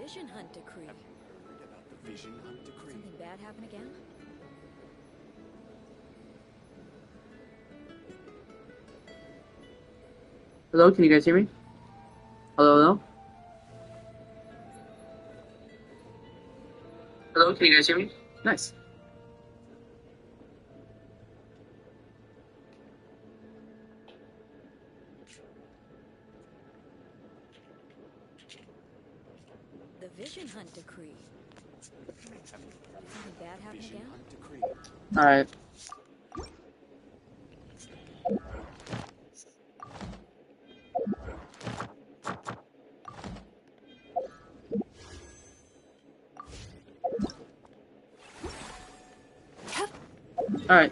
vision hunt decree. Have you heard about the vision hunt decree? Something bad happen again? Hello, can you guys hear me? Hello, hello? Hello, can you guys hear me? Nice. The vision hunt decree. Something bad happen Vision again? hunt decree. Alright. Alright.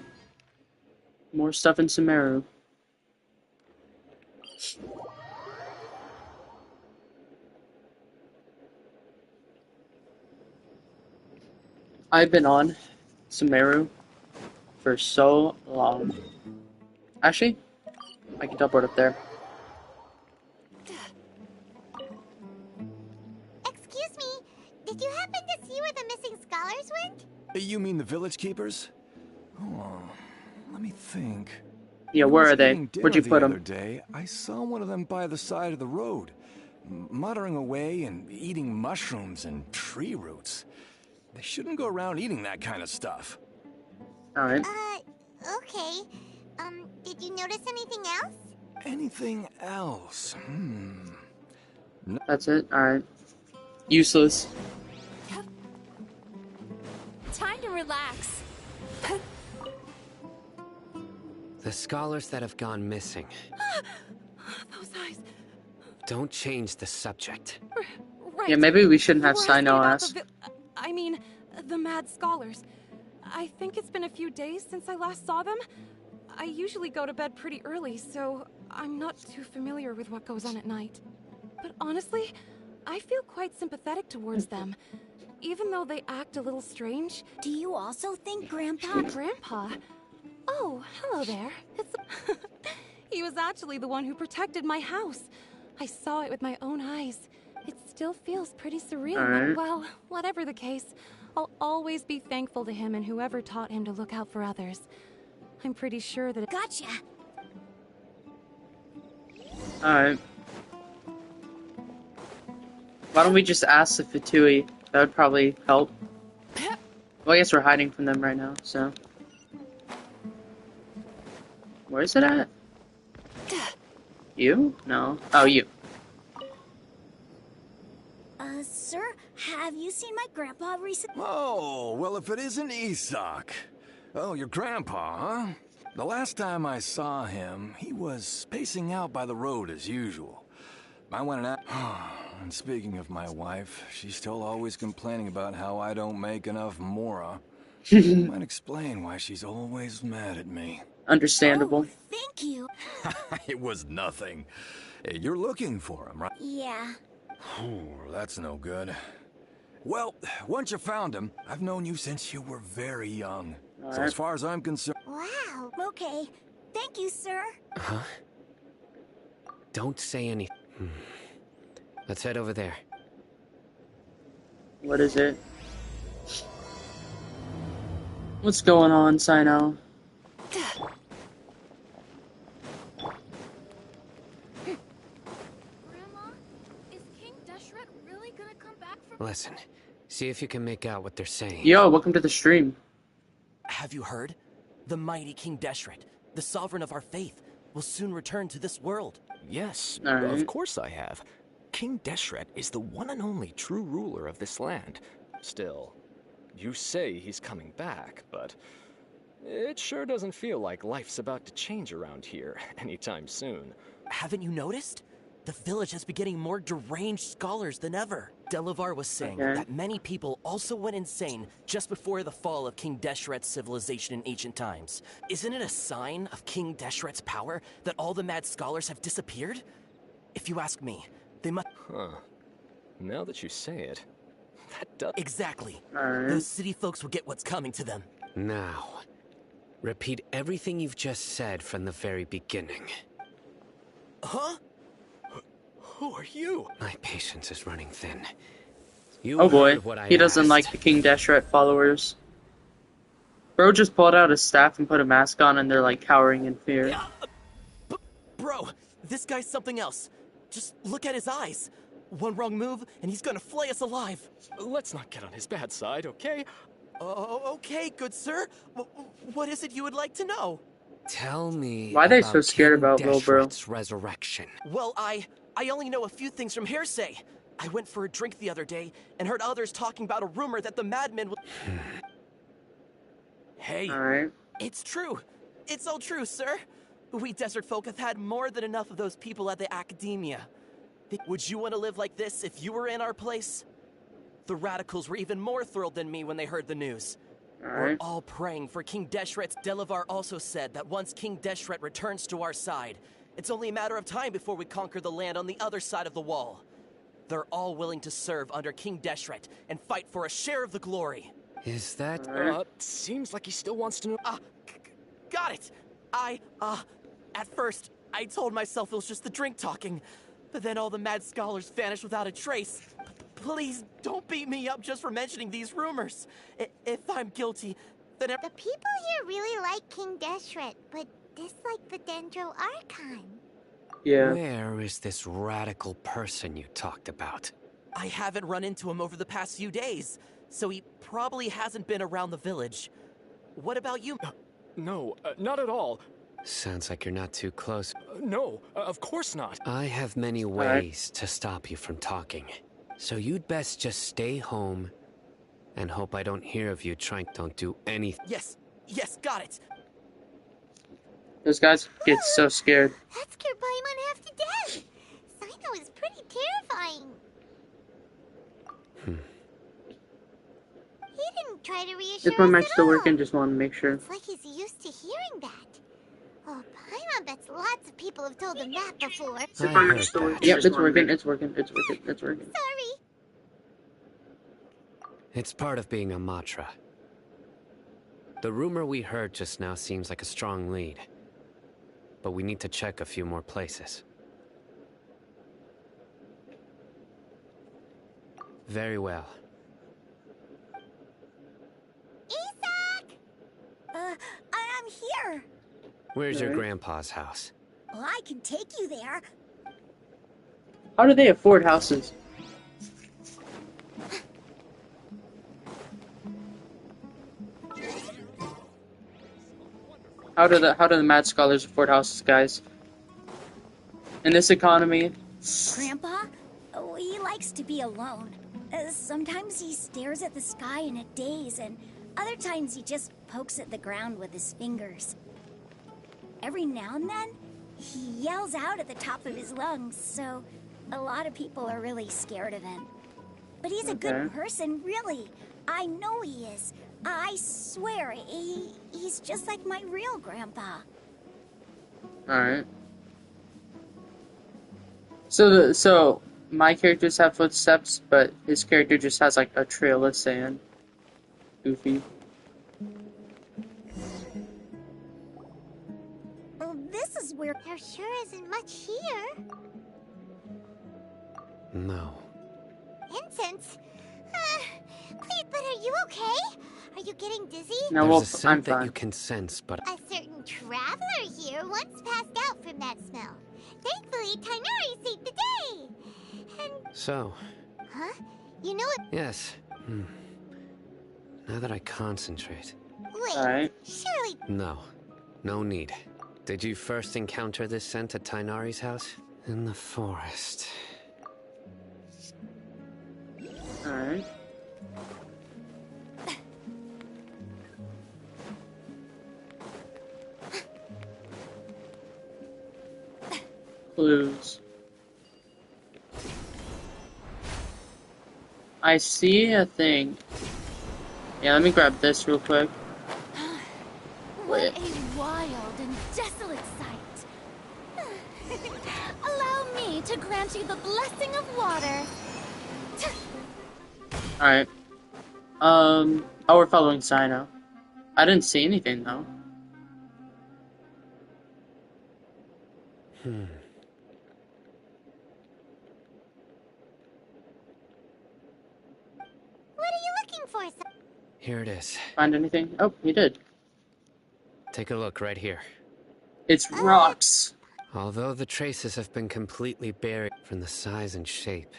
More stuff in Sumeru. I've been on Sumeru for so long. Actually, I can teleport up there. Excuse me, did you happen to see where the missing scholars went? You mean the village keepers? Oh, let me think. Yeah, When I where was are they? eating Where'd you dinner put the other them? day, I saw one of them by the side of the road, muttering away and eating mushrooms and tree roots. They shouldn't go around eating that kind of stuff. Alright. Okay. Did you notice anything else? Anything else? That's it? Alright. Useless. Time to relax. The scholars that have gone missing. Those eyes. Don't change the subject. Right. Yeah, maybe we shouldn't have You were asking Sino about ask. I mean, the mad scholars. I think it's been a few days since I last saw them. I usually go to bed pretty early, so I'm not too familiar with what goes on at night. But honestly, I feel quite sympathetic towards them. Even though they act a little strange. Do you also think Grandpa... Grandpa? Oh, hello there. It's... He was actually the one who protected my house. I saw it with my own eyes. It still feels pretty surreal. Alright. Well, whatever the case, I'll always be thankful to him and whoever taught him to look out for others. I'm pretty sure that... Gotcha! Alright. Why don't we just ask the Fatui? That would probably help. Well, I guess we're hiding from them right now, so... Where is it at? You? No. Oh, you. Sir, have you seen my grandpa recently? Oh, well, if it isn't Isak. Oh, your grandpa, huh? The last time I saw him, he was spacing out by the road as usual. I went and and speaking of my wife, she's still always complaining about how I don't make enough mora. Might explain why she's always mad at me. Understandable. Oh, thank you. It was nothing. Hey, you're looking for him, right? Yeah. Ooh, that's no good. Well, once you found him, I've known you since you were very young. So as far as I'm concerned... Wow. Okay. Thank you, sir. Huh? Don't say anything. Let's head over there. What is it? What's going on, Sino? Grandma, is King Deshret really gonna come back from... Listen, see if you can make out what they're saying. Yo, welcome to the stream. Have you heard? The mighty King Deshret, the sovereign of our faith, will soon return to this world. Yes, All right. of course I have. King Deshret is the one and only true ruler of this land. Still, you say he's coming back, but it sure doesn't feel like life's about to change around here anytime soon. Haven't you noticed? The village has been getting more deranged scholars than ever. Delavar was saying Okay. that many people also went insane just before the fall of King Deshret's civilization in ancient times. Isn't it a sign of King Deshret's power that all the mad scholars have disappeared? If you ask me, they must... Huh. Now that you say it, that does... Exactly. Alright. Those city folks will get what's coming to them. Now, repeat everything you've just said from the very beginning. Huh? Who are you? My patience is running thin. You Oh boy, heard what I he doesn't asked. like the King Deshret followers. Bro just pulled out his staff and put a mask on, and they're like cowering in fear. Bro, this guy's something else. Just look at his eyes. One wrong move, and he's gonna flay us alive. Let's not get on his bad side, okay? Oh, okay, good sir. What is it you would like to know? Tell me Why are they about so scared King about Lil Bro? Deshret's resurrection. Well, I only know a few things from hearsay. I went for a drink the other day and heard others talking about a rumor that the madman will. Hey, Alright. it's true. It's all true, sir. We desert folk have had more than enough of those people at the academia. Would you want to live like this if you were in our place? The radicals were even more thrilled than me when they heard the news. We're Alright. all praying for King Deshret's. Delavar also said that once King Deshret returns to our side, it's only a matter of time before we conquer the land on the other side of the wall. They're all willing to serve under King Deshret and fight for a share of the glory. Is that... Seems like he still wants to know. Got it! At first, I told myself it was just the drink talking, but then all the mad scholars vanished without a trace. Please don't beat me up just for mentioning these rumors. If I'm guilty, then The people here really like King Deshret, but dislike the Dendro Archon. Yeah. Where is this radical person you talked about? I haven't run into him over the past few days, so he probably hasn't been around the village. What about you? No, not at all. Sounds like you're not too close. No, of course not. I have many ways to stop you from talking. So you'd best just stay home and hope I don't hear of you trying. Don't do anything. Yes, got it. Those guys get so scared. That scared Paimon half to death. Sino is pretty terrifying. He didn't try to reassure Is my us mic at still all. working? Just want to make sure. It's like he's used to hearing that. Oh, Paimon bets lots of people have told him that before. I heard that. Yep, it's working. It's working. It's working. It's working. Sorry. It's part of being a Matra. The rumor we heard just now seems like a strong lead. But we need to check a few more places. Very well. Isak! I'm here. Where's your Alright. grandpa's house? Well, I can take you there. How do they afford houses? How do the mad scholars afford houses, guys? In this economy, Grandpa? Oh, he likes to be alone. Sometimes he stares at the sky in a daze, and other times he just pokes at the ground with his fingers. Every now and then, he yells out at the top of his lungs, so a lot of people are really scared of him. But he's a Okay. good person, really. I know he is. I swear, he's just like my real grandpa. alright. So my characters have footsteps, but his character just has like a trail of sand. Goofy. Well, this is where... There sure isn't much here. No. Incense? Please, but are you okay? Are you getting dizzy? No, There's well, a scent I'm that fine. you can sense, but A certain traveler here once passed out from that smell. Thankfully, Tainari saved the day. And, so, huh? You know it. yes. Now that I concentrate. Wait, Alright. surely. No need. Did you first encounter this scent at Tainari's house? In the forest. Alright. Clues. I see a thing. Yeah, let me grab this real quick. What Wait. a wild and desolate sight. Allow me to grant you the blessing of water. Alright. Oh, we're following Sino. I didn't see anything, though. Here it is. Find anything? Oh, you did. Take a look right here. It's rocks. Although the traces have been completely buried from the size and shape,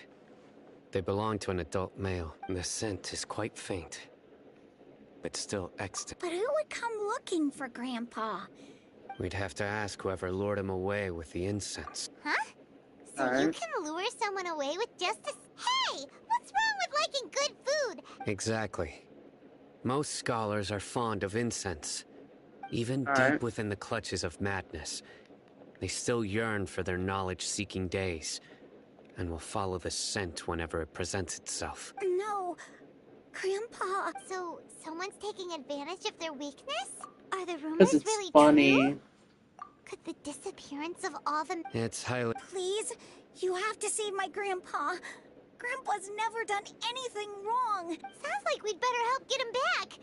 they belong to an adult male. The scent is quite faint, but still extant. But who would come looking for Grandpa? We'd have to ask whoever lured him away with the incense. Huh? So you Alright. can lure someone away with just a... Hey! What's wrong with liking good food? Exactly. Most scholars are fond of incense. Even Alright. deep within the clutches of madness, they still yearn for their knowledge-seeking days, and will follow the scent whenever it presents itself. No, Grandpa. So, someone's taking advantage of their weakness? Are the Because rumors it's really funny. true? Could the disappearance of all the... It's highly... Please, you have to save my Grandpa. Grandpa's never done anything wrong. Sounds like we'd better help get him back.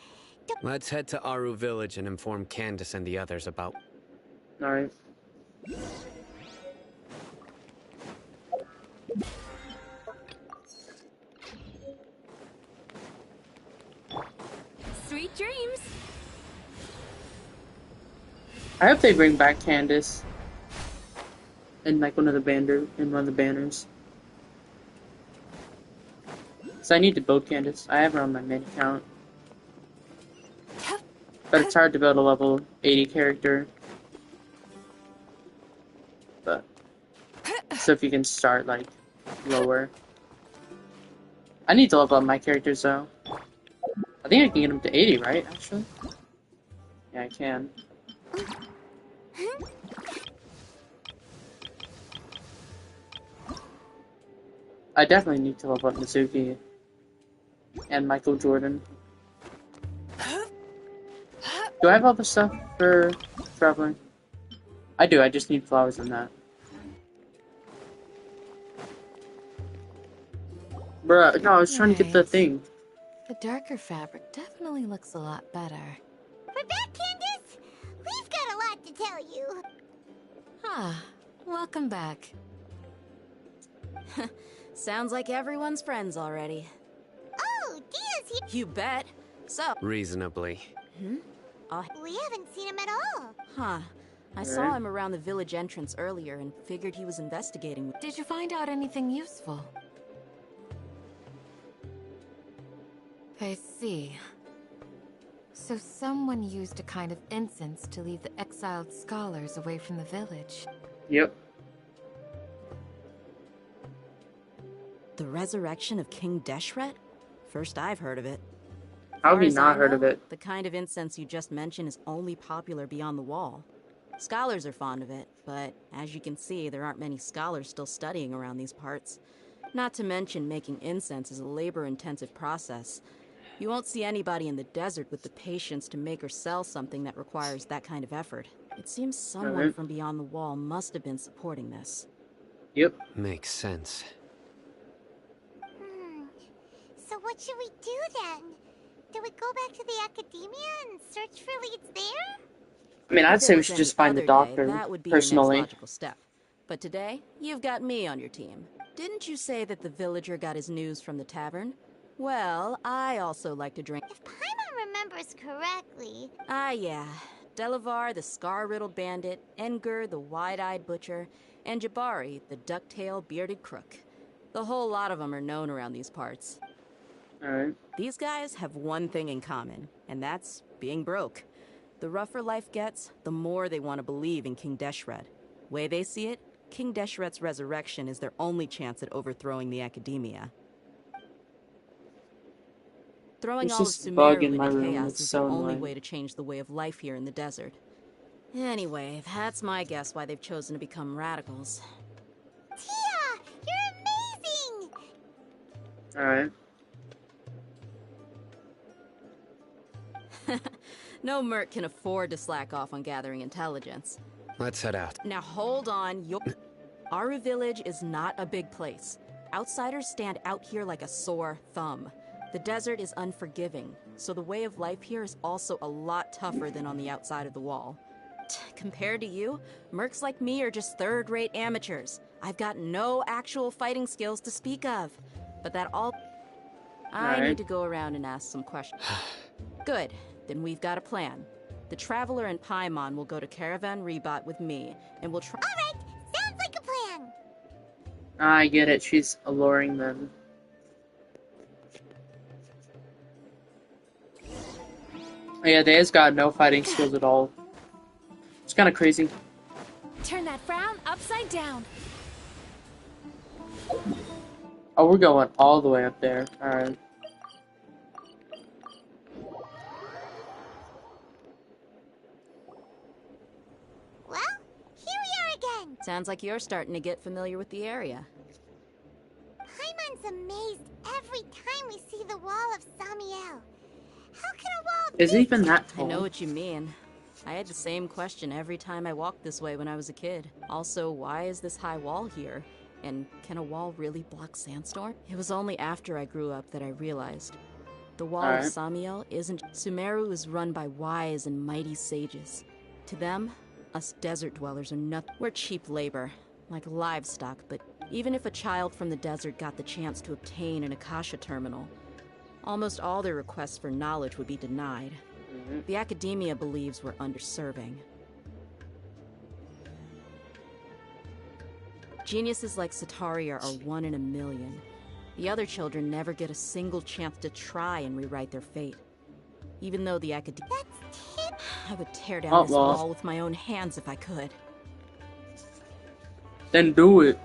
Let's head to Aru Village and inform Candace and the others about... Alright. Sweet dreams. I hope they bring back Candace. In like one of the banners. So I need to build Candace. I have her on my main account. But it's hard to build a level 80 character. But so if you can start like lower. I need to level up my characters though. I think I can get them to 80, right? Actually? Yeah, I can. I definitely need to level up Mizuki and Michael Jordan. Do I have all the stuff for traveling? I do, I just need flowers and that. Bruh, no, I was trying to get the thing. The darker fabric definitely looks a lot better. We're back, Candace! We've got a lot to tell you. Ah, welcome back. Sounds like everyone's friends already. Oh, Dia's here. You bet. So, Reasonably. We haven't seen him at all. huh. I saw him around the village entrance earlier and figured he was investigating. Did you find out anything useful? I see. So someone used a kind of incense to lead the exiled scholars away from the village. Yep. The resurrection of King Deshret? First I've heard of it. How have Far you as I not heard know, of it? The kind of incense you just mentioned is only popular beyond the wall. Scholars are fond of it, but as you can see, there aren't many scholars still studying around these parts. Not to mention making incense is a labor-intensive process. You won't see anybody in the desert with the patience to make or sell something that requires that kind of effort. It seems someone from beyond the wall must have been supporting this. Yep. Makes sense. So what should we do then? Do we go back to the academia and search for leads there? I mean, I'd If it say we was should any just find the other doctor, day, that would be your personally. next logical step. But today, you've got me on your team. Didn't you say that the villager got his news from the tavern? Well, I also like to drink. If Paimon remembers correctly... Ah, yeah. Delavar, the scar-riddled bandit, Enger, the wide-eyed butcher, and Jabari, the duck-tailed bearded crook. The whole lot of them are known around these parts. Alright. These guys have one thing in common, and that's being broke. The rougher life gets, the more they want to believe in King Deshret. Way they see it, King Deshret's resurrection is their only chance at overthrowing the academia. Throwing There's all of this bug Sumeru in my into room, chaos it's is so the only annoying. way to change the way of life here in the desert. Anyway, that's my guess why they've chosen to become radicals. Tia! You're amazing! Alright. No merc can afford to slack off on gathering intelligence. Let's head out. Now hold on, Aru Village is not a big place. Outsiders stand out here like a sore thumb. The desert is unforgiving, so the way of life here is also a lot tougher than on the outside of the wall. Compared to you, mercs like me are just third-rate amateurs. I've got no actual fighting skills to speak of. But that all... I need to go around and ask some questions. Good. Then we've got a plan. The Traveler and Paimon will go to Caravan Rebot with me, and we'll try— Alright, sounds like a plan. I get it. She's alluring them. Oh, yeah, Dea's got no fighting skills at all. It's kind of crazy. Turn that frown upside down. Oh, we're going all the way up there. Alright. Well, here we are again. Sounds like you're starting to get familiar with the area. Paimon's amazed every time we see the wall of Samiel. How can a wall Is it even that I tall? know what you mean. I had the same question every time I walked this way when I was a kid. Also, why is this high wall here? And can a wall really block sandstorm? It was only after I grew up that I realized. The wall of Samiel isn't— Sumeru is run by wise and mighty sages. To them, us desert dwellers are nothing. We're cheap labor, like livestock, but even if a child from the desert got the chance to obtain an Akasha terminal, almost all their requests for knowledge would be denied. The academia believes we're underserving. Geniuses like Sataria are 1 in a million. The other children never get a single chance to try and rewrite their fate. Even though the academia— I would tear down this wall with my own hands if I could. Then do it.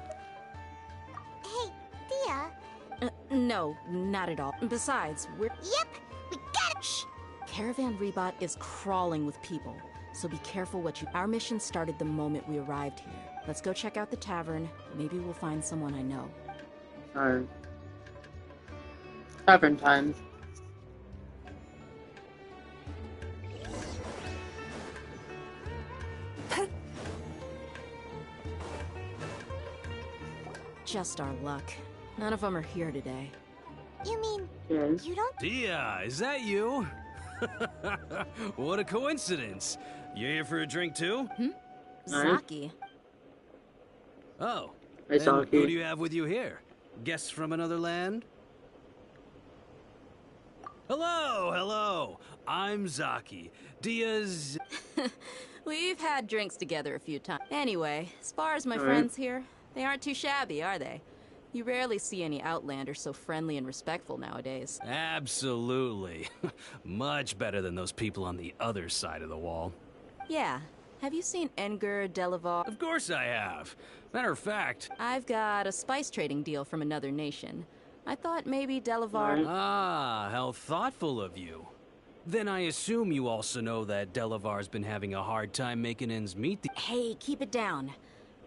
Hey, Dia. No, not at all. Besides, we're— Yep, we got it. Shh! Caravan Rebot is crawling with people, so be careful what you— Our mission started the moment we arrived here. Let's go check out the tavern. Maybe we'll find someone I know. Alright. Tavern time. Just our luck. None of them are here today. You mean, you don't— Dia, is that you? What a coincidence. You here for a drink too? Zaki. Oh. Hey, and Zaki. who do you have with you here? Guests from another land? Hello, hello. I'm Zaki. Dia's... We've had drinks together a few times. Anyway, as far as my friends here, they aren't too shabby, are they? You rarely see any Outlanders so friendly and respectful nowadays. Absolutely. Much better than those people on the other side of the wall. Yeah. Have you seen Enger Delavar? Of course I have. Matter of fact... I've got a spice trading deal from another nation. I thought maybe Delavar... Ah, how thoughtful of you. Then I assume you also know that Delavar's been having a hard time making ends meet. Hey, keep it down.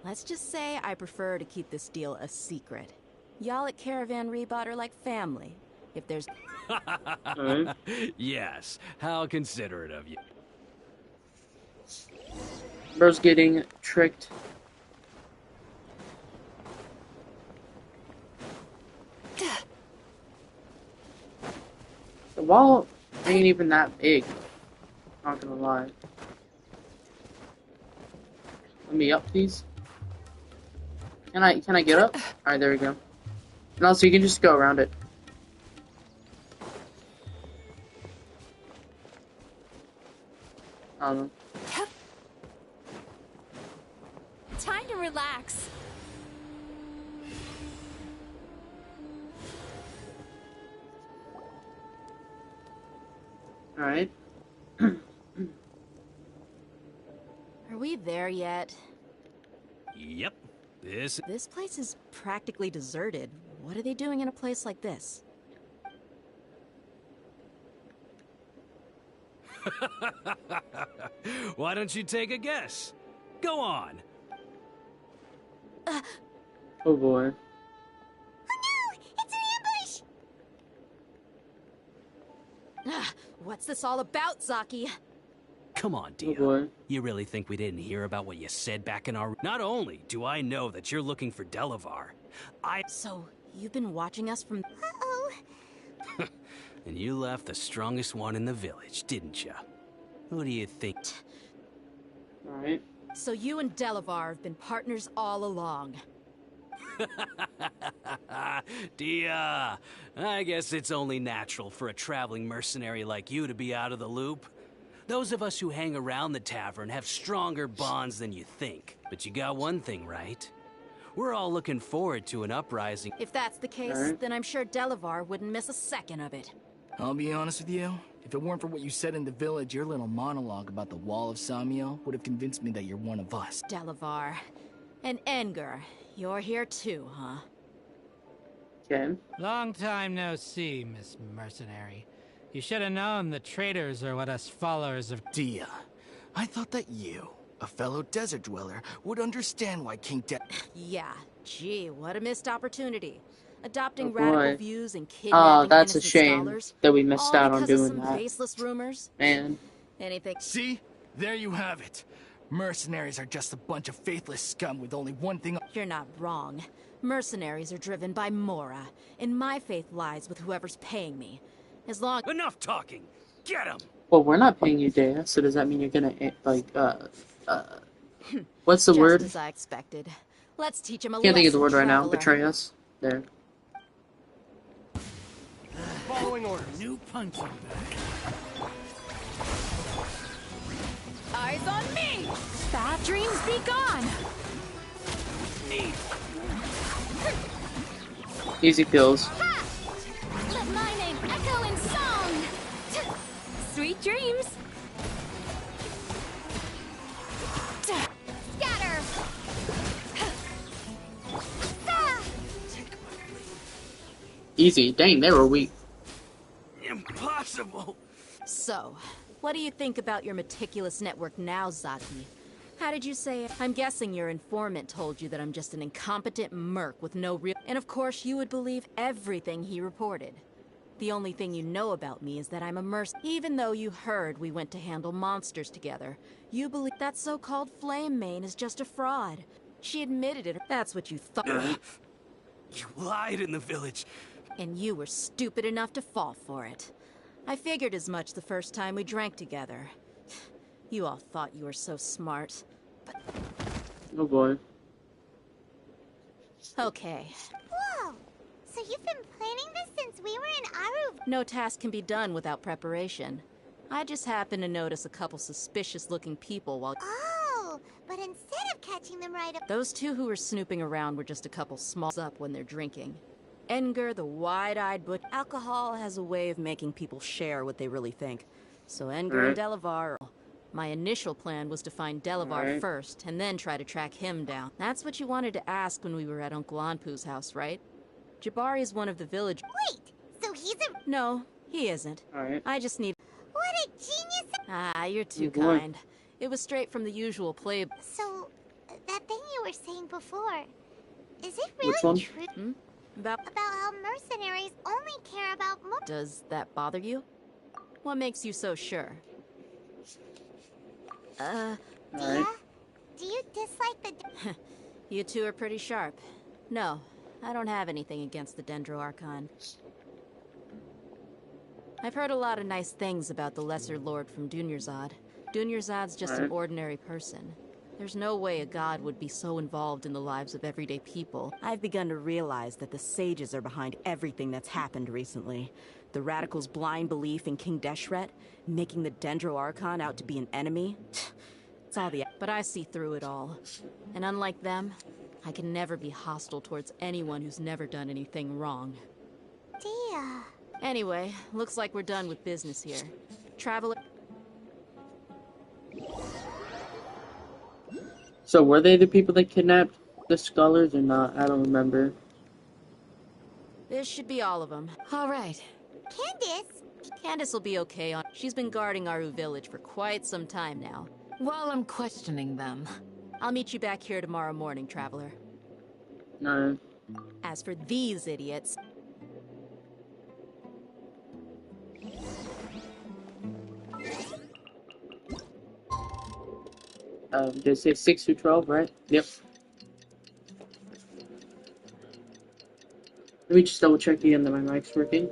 Let's just say I prefer to keep this deal a secret. Y'all at Caravan Rebot are like family. If there's... Yes, how considerate of you. Bro's getting tricked. The wall ain't even that big. Not gonna lie. Let me up, please. Can I get up? Alright, there we go. And also, you can just go around it. I don't know. Time to relax. Alright. Are we there yet? Yep. This place is practically deserted. What are they doing in a place like this? Why don't you take a guess? Go on. Oh boy. What's this all about, Zaki? Come on, Dia. Oh boy. You really think we didn't hear about what you said back in our... Not only do I know that you're looking for Delavar, So, you've been watching us from... Uh-oh. And you left the strongest one in the village, didn't you? Who do you think? Alright. So you and Delavar have been partners all along. Dia, I guess it's only natural for a traveling mercenary like you to be out of the loop. Those of us who hang around the tavern have stronger bonds than you think. But you got one thing right. We're all looking forward to an uprising. If that's the case, then I'm sure Delavar wouldn't miss a second of it. I'll be honest with you. If it weren't for what you said in the village, your little monologue about the Wall of Samiel would have convinced me that you're one of us. Delavar. And Engar, you're here too, huh? Okay. Long time no see, Miss Mercenary. You should have known the traitors are what us followers of Dia, I thought that you, a fellow desert dweller, would understand why King Yeah, gee, what a missed opportunity. Adopting Oh, boy. radical views and kidnapping that's a innocent shame scholars, that we missed all out on because of doing some that. baseless rumors. Man. Anything. See? There you have it. Mercenaries are just a bunch of faithless scum with only one thing. You're not wrong. Mercenaries are driven by Mora, and my faith lies with whoever's paying me. As long— Enough talking! Get him! Well, we're not paying you, Dea, so does that mean you're gonna, like, what's the Just word? as I expected. Let's teach him a Can't think of the lesson, word right now. traveler. Betray us. There. following orders. New punching bag. Eyes on me! Bad dreams be gone! Easy kills. Let my name echo in song! Sweet dreams! Scatter! Easy. Dang, they were weak. Impossible! So, what do you think about your meticulous network now, Zaki? How did you say it? I'm guessing your informant told you that I'm just an incompetent merc with no real— And of course you would believe everything he reported. The only thing you know about me is that I'm a mercenary. Even though you heard we went to handle monsters together, you believe that so-called Flame Mane is just a fraud. She admitted it. That's what you thought. You lied in the village. And you were stupid enough to fall for it. I figured as much the first time we drank together. You all thought you were so smart. Oh boy. Okay. Whoa! So you've been planning this since we were in Aru? No task can be done without preparation. I just happened to notice a couple suspicious-looking people while— Oh, but instead of catching them right up— Those two who were snooping around were just a couple smalls up when they're drinking. Engar, the wide-eyed butch— Alcohol has a way of making people share what they really think. So Engar and Delavar— My initial plan was to find Delavar first, and then try to track him down. That's what you wanted to ask when we were at Uncle Anpu's house, right? Jabari is one of the village— Wait, so he's a— No, he isn't. I just need— What a genius! Ah, you're too Oh, boy. kind. It was straight from the usual play— So, that thing you were saying before, is it really Which one? true? About— About how mercenaries only care about Does that bother you? What makes you so sure? Dia? Do you dislike the— You two are pretty sharp. No, I don't have anything against the Dendro Archon. I've heard a lot of nice things about the Lesser Lord from Dunyarzad. Dunyarzad's just an ordinary person. There's no way a god would be so involved in the lives of everyday people. I've begun to realize that the sages are behind everything that's happened recently. The radicals' blind belief in King Deshret, making the Dendro Archon out to be an enemy. It's all the— But I see through it all. And unlike them, I can never be hostile towards anyone who's never done anything wrong. Dia. Anyway, looks like we're done with business here. Traveler— So were they the people that kidnapped the scholars or not? I don't remember. This should be all of them. All right. Candace will be okay on— She's been guarding Aru village for quite some time now. While I'm questioning them. I'll meet you back here tomorrow morning, Traveler. No. As for these idiots— They say 6 through 12, right? Yep. Let me just double check again that my mic's working.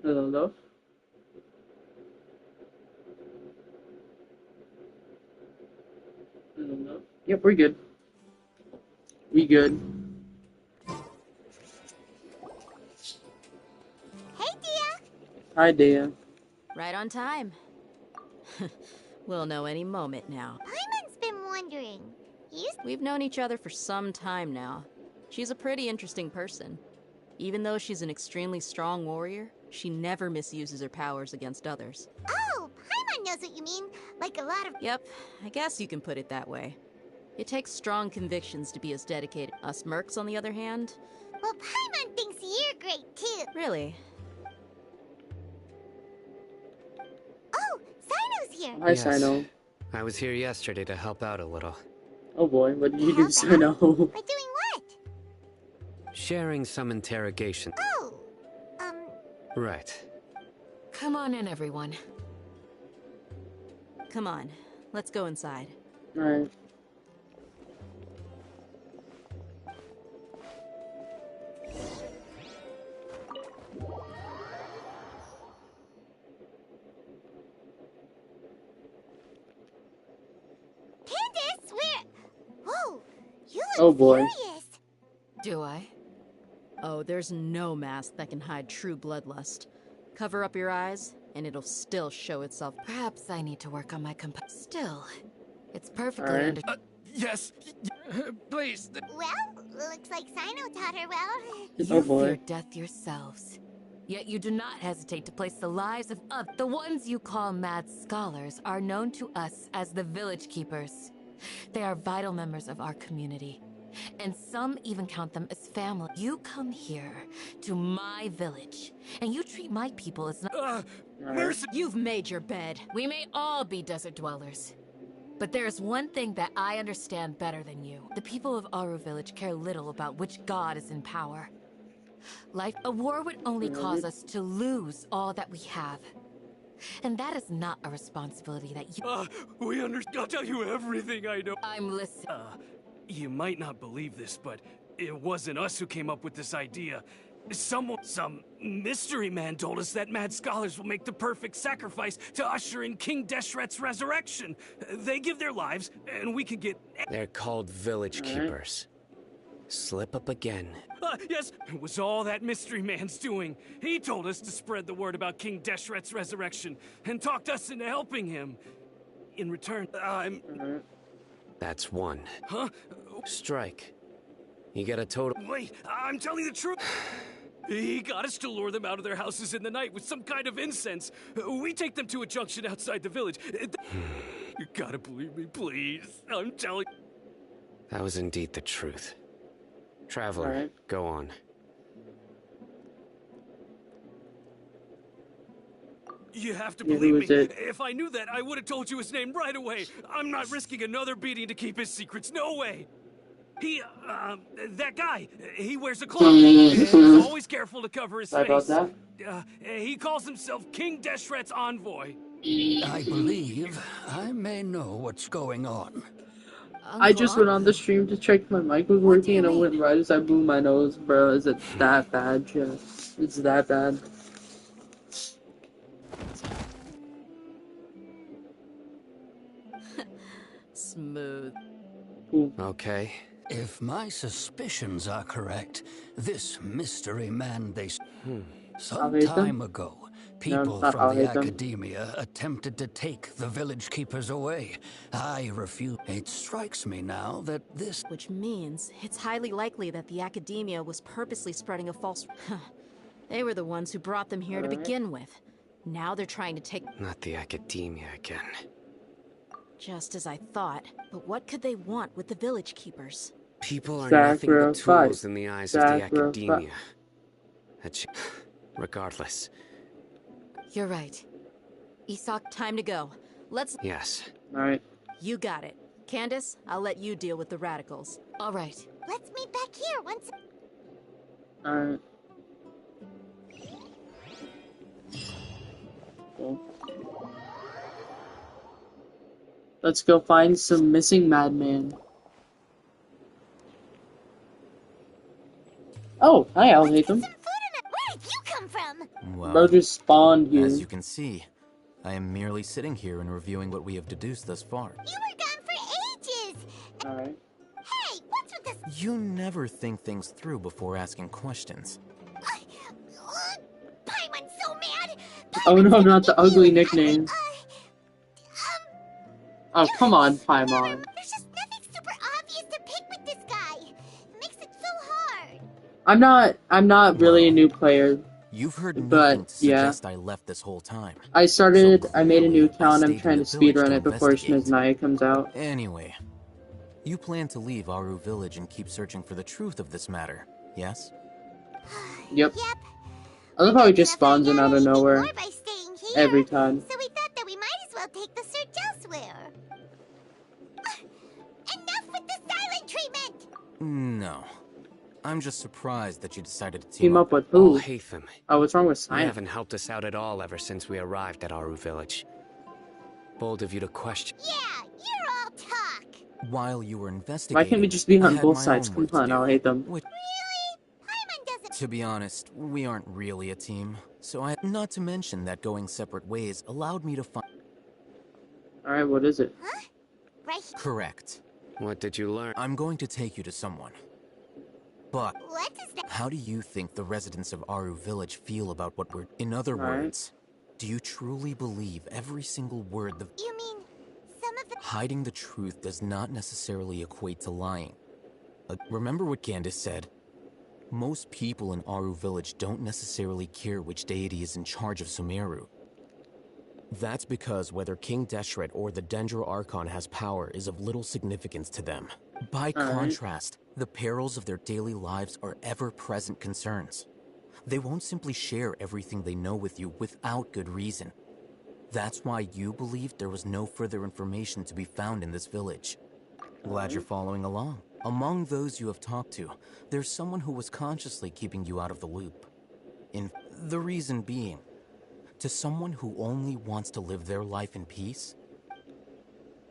Hello? Yep, we're good. We good. Hey, Dia. Hi, Dea. Right on time. We'll know any moment now. Paimon's been wondering. We've known each other for some time now. She's a pretty interesting person. Even though she's an extremely strong warrior, she never misuses her powers against others. Oh, Paimon knows what you mean. Like a lot of... Yep, I guess you can put it that way. It takes strong convictions to be as dedicated. Us mercs, on the other hand... Well, Paimon thinks you're great, too. Really? Oh, Sino's here. Hi, Sino. I was here yesterday to help out a little. Oh boy, what did you do, Sino? By doing what? Sharing some interrogation. Oh, Right. Come on in, everyone. Come on, let's go inside. Alright. Candace, whoa, you look Oh boy. furious. Do I? Oh, there's no mask that can hide true bloodlust. Cover up your eyes, and it'll still show itself. Perhaps I need to work on my Still, it's perfectly Alright. under... Yes, please. Well, looks like Sino taught her well. You Oh boy. fear death yourselves. Yet you do not hesitate to place the lives of others. The ones you call mad scholars are known to us as the village keepers. They are vital members of our community. And some even count them as family. You come here to my village, and you treat my people as Alright. You've made your bed. We may all be desert dwellers. But there's one thing that I understand better than you. The people of Aru Village care little about which god is in power. A war would only cause us to lose all that we have. And that is not a responsibility that you... We understand. I'll tell you everything I know. I'm listening. You might not believe this, but it wasn't us who came up with this idea. Some mystery man told us that mad scholars will make the perfect sacrifice to usher in King Deshret's resurrection. They give their lives, and we can get... They're called village keepers. Slip up again. Yes, it was all that mystery man's doing. He told us to spread the word about King Deshret's resurrection, and talked us into helping him. In return, That's one. Huh? Strike. You get a total... Wait, I'm telling the truth. He got us to lure them out of their houses in the night with some kind of incense. We take them to a junction outside the village. You gotta believe me, please. I'm telling... That was indeed the truth. Traveler, Alright. go on. You have to Yeah, who believe me. is it? If I knew that, I would have told you his name right away. I'm not risking another beating to keep his secrets. No way. That guy, he wears a cloak. He's always careful to cover his Sorry face. about He calls himself King Deshret's envoy. I believe I may know what's going on. I just went on the stream to check if my mic was working, and it went right as I blew my nose, bro. Is it that bad, Jeff? It's that bad. Smooth. Okay. If my suspicions are correct, this mystery man some time ago, people not from the Al-Haytham. academia attempted to take the village keepers away. I refuse. It strikes me now that this... Which means it's highly likely that the academia was purposely spreading a false... They were the ones who brought them here to begin with. Now they're trying to take... Not the academia again. Just as I thought. But what could they want with the village keepers? People are nothing but tools in the eyes of the Sacrifice. academia. Regardless. You're right. Isak, time to go. Let's... Yes. Alright. You got it. Candace, I'll let you deal with the radicals. All right. Let's meet back here once... Alright. Cool. Let's go find some missing madman. Oh, hi, Al-Haytham. Where did you come from? Bro Well, just spawned here. as you can see, I am merely sitting here and reviewing what we have deduced thus far. You were gone for ages. Alright. Hey, what's with this? You never think things through before asking questions. Paimon's so mad. Oh no, not the ugly nickname. Oh, come on, Paimon. There's just nothing super obvious to pick with this guy. It makes it so hard. I'm not really a new player. You've heard nothing But, to yeah. suggest I left this whole time. I made a new account, I'm trying to speedrun it before Shneznia comes out. Anyway, you plan to leave Aru Village and keep searching for the truth of this matter, yes? Yep. I love how he just spawns in out of nowhere. Every time. So we thought that we might as well take the search elsewhere. Enough with the silent treatment! No. I'm just surprised that you decided to Team up with who? Hatham. Oh, what's wrong with You Simon? haven't helped us out at all ever since we arrived at Aru Village. Bold of you to question. Yeah, you're all talk. While you were investigating, Why can't we just be I on had both my sides? own Come work to on, do. I'll hate them. To be honest, we aren't really a team, so not to mention that going separate ways allowed me to find... Alright, what is it? Right. Correct. What did you learn? I'm going to take you to someone. But, What is that? how do you think the residents of Aru Village feel about what we're... In other words, do you truly believe every single word the... You mean some of the... Hiding the truth does not necessarily equate to lying. Remember what Candace said? Most people in Aru Village don't necessarily care which deity is in charge of Sumeru. That's because whether King Deshret or the Dendro Archon has power is of little significance to them. By contrast, the perils of their daily lives are ever-present concerns. They won't simply share everything they know with you without good reason. That's why you believed there was no further information to be found in this village. Glad you're following along. Among those you have talked to, there's someone who was consciously keeping you out of the loop. The reason being, to someone who only wants to live their life in peace...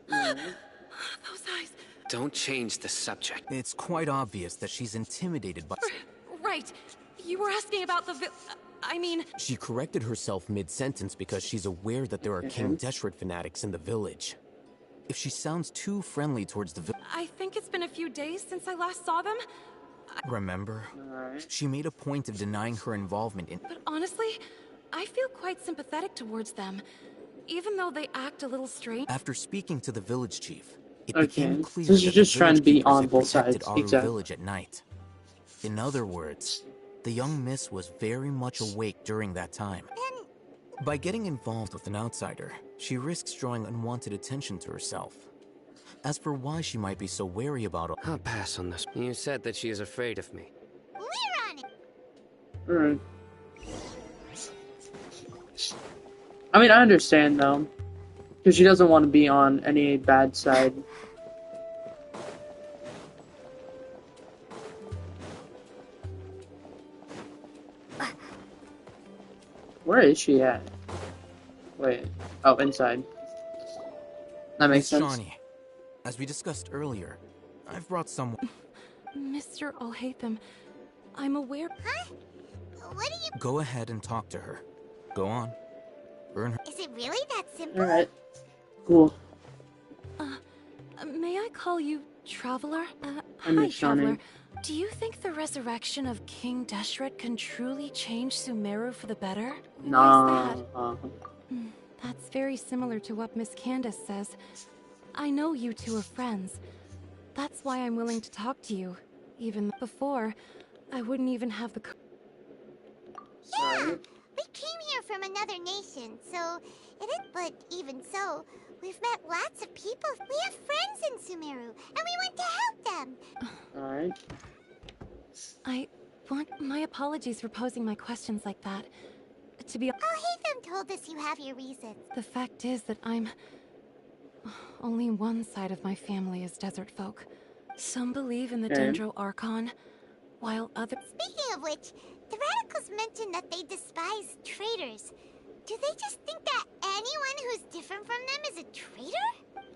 Those eyes. Don't change the subject. It's quite obvious that she's intimidated by... Right. You were asking about the I mean... She corrected herself mid-sentence because she's aware that there are King Deshret fanatics in the village. If she sounds too friendly towards the village... I think it's been a few days since I last saw them. Remember? She made a point of denying her involvement in... But honestly, I feel quite sympathetic towards them. Even though they act a little strange. After speaking to the village chief, it Okay, became clear so she's that just the trying to village be keepers on had both protected sides, Aru exactly. Village at night. In other words, the young miss was very much awake during that time. By getting involved with an outsider, she risks drawing unwanted attention to herself. As for why she might be so wary about all... I'll pass on this. You said that she is afraid of me. We're on it. Alright. I mean, I understand though. Because she doesn't want to be on any bad side. Where is she at? Wait. Oh, inside. That makes Miss sense. Shawnee, as we discussed earlier, I've brought someone... Mr. Alhaitham, I'm aware... Huh? What are you... Go ahead and talk to her. Go on. Earn her... Is it really that simple? Alright. Cool. May I call you Traveler? I'm Hi, Miss Shawnee. Traveler. Do you think the resurrection of King Deshret can truly change Sumeru for the better? Nah. That's very similar to what Miss Candace says. I know you two are friends. That's why I'm willing to talk to you. Even before, I wouldn't even have the... Yeah, we came here from another nation, so it is... But even so, we've met lots of people. We have friends in Sumeru, and we want to help them. Alright. I want... My apologies for posing my questions like that. To be... Alhaitham told us you have your reasons. The fact is that I'm... Only one side of my family is desert folk. Some believe in the Dendro Archon, while others... Speaking of which, the radicals mentioned that they despise traitors. Do they just think that anyone who's different from them is a traitor?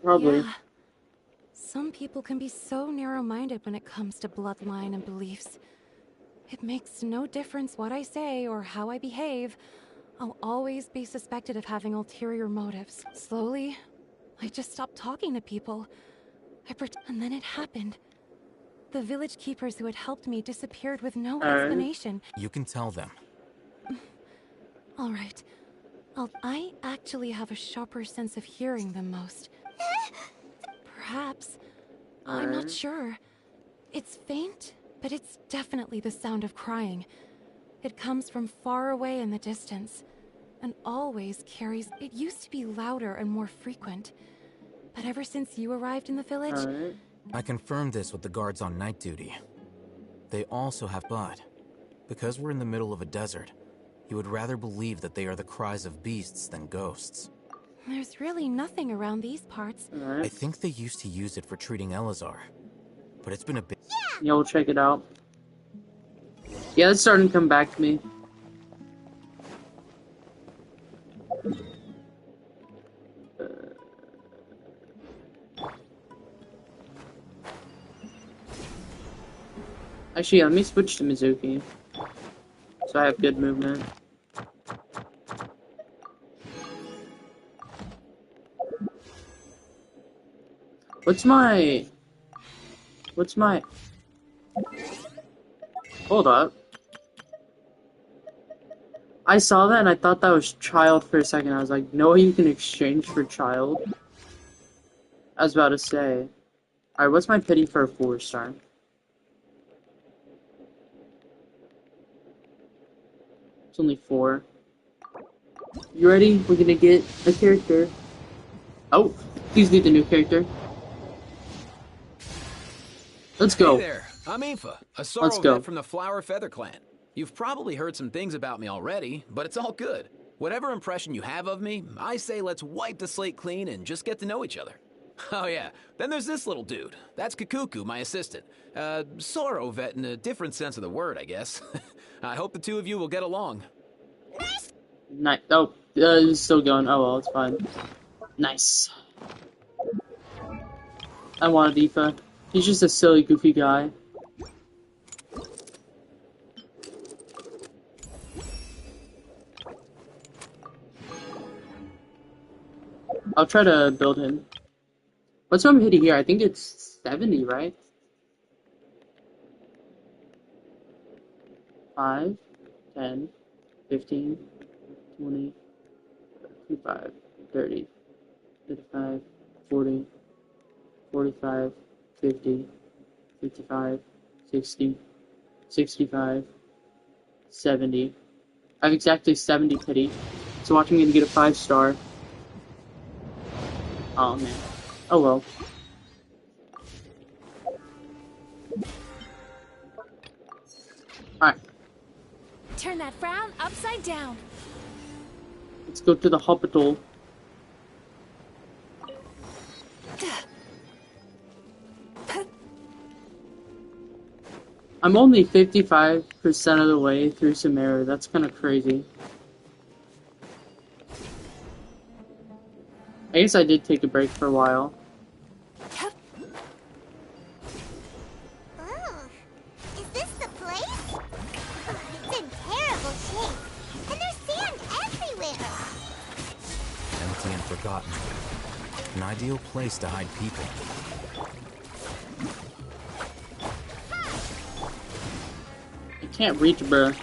Probably. Yeah. Some people can be so narrow-minded when it comes to bloodline and beliefs. It makes no difference what I say or how I behave. I'll always be suspected of having ulterior motives. Slowly, I just stopped talking to people. And then it happened. The village keepers who had helped me disappeared with no Alright. explanation. You can tell them. All right. I actually have a sharper sense of hearing than most. Perhaps. I'm not sure. It's faint, but it's definitely the sound of crying. It comes from far away in the distance, and always carries... It used to be louder and more frequent, but ever since you arrived in the village... I confirmed this with the guards on night duty. They also have blood. Because we're in the middle of a desert, you would rather believe that they are the cries of beasts than ghosts. There's really nothing around these parts. I think they used to use it for treating Elazar, but it's been a bit... Yeah, we'll check it out. Yeah, it's starting to come back to me. Actually, yeah, let me switch to Mizuki, so I have good movement. What's my... Hold up. I saw that and I thought that was child for a second. I was like, no, you can exchange for child. I was about to say. Alright, what's my pity for a 4-star? It's only 4. You ready? We're gonna get a character. Oh, please be the new character. Let's go. Hey there, I'm Aoife, a sorrow Let's go. vet from the Flower Feather Clan. You've probably heard some things about me already, but it's all good. Whatever impression you have of me, I say let's wipe the slate clean and just get to know each other. Oh yeah, then there's this little dude. That's Kakuku, my assistant. Sorrow vet in a different sense of the word, I guess. I hope the two of you will get along. Nice. Oh, it's still going. Oh well, it's fine. Nice. I wanted Aoife. He's just a silly, goofy guy. I'll try to build him. What's my hitting here? I think it's 70, right? 5, 10, 15, 20, 25, 30, 35, 40, 45, 50, 55, 60, 65, 70. I have exactly 70 pity. So watch me to get a 5-star. Oh man. Oh well. Alright. Turn that frown upside down. Let's go to the hospital. I'm only 55% of the way through Sumeru. That's kind of crazy. I guess I did take a break for a while. Oh, is this the place? It's in terrible shape, and there's sand everywhere. Empty and forgotten. An ideal place to hide people. I can't reach, bruh.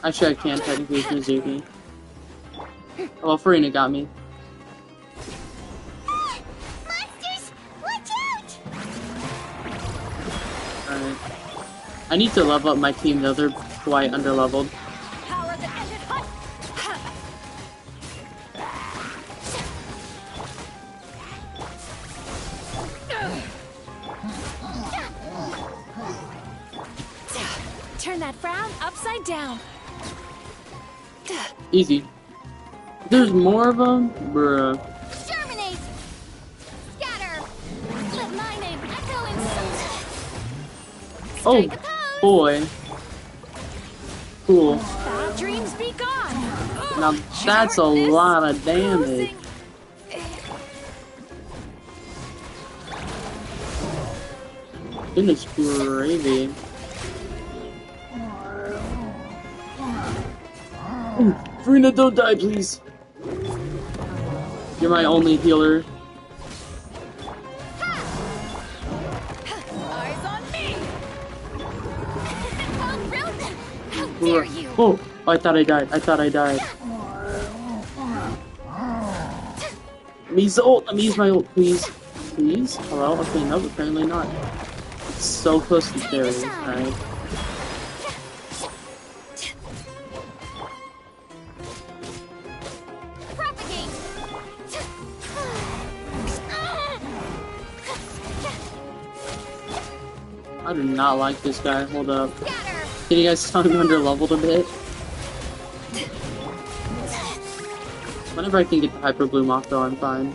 Actually, I can technically with Mizuki. Oh, Farina got me. Monsters, watch out! Alright. I need to level up my team though, they're quite underleveled. Power that ended hunt. Turn that frown upside down. Easy. There's more of them? Bruh. Germinate. Scatter. Let my name echo in soul. Oh, boy. Cool. Bad dreams be gone. Now that's a lot of damage. Goodness gravy. Farina, don't die, please. You're my only healer. dare you? Oh, I thought I died. I thought I died. Let me use the ult. Let me use my ult, please. Please? Hello? Okay, no, apparently not. It's so close to fairies. Alright. I do not like this guy. Hold up. Can you guys tell me I'm under-leveled a bit? Whenever I can get the Hyper Bloom off, though, I'm fine.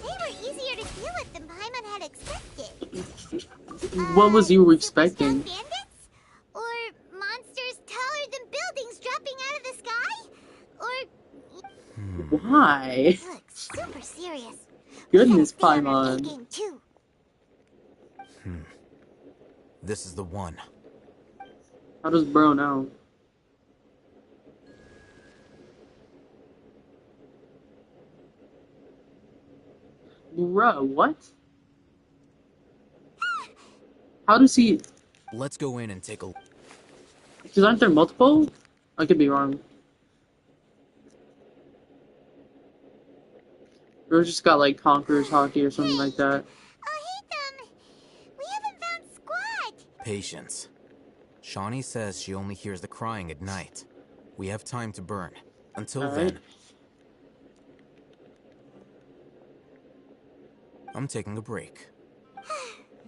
They were easier to deal with than Paimon had expected. What was you expecting? Bandits? Or monsters taller than buildings dropping out of the sky? Or... Why? Look, super serious. Goodness, Stay on our Paimon. A-game, too. This is the one. How does bro know? Bro, what? How does he... Let's go in and take a look. Because aren't there multiple? I could be wrong. Or just got like Conqueror's Hockey or something like that. We haven't found Squad. Patience. Shawnee says she only hears the crying at night. We have time to burn. Until then... I'm taking a break.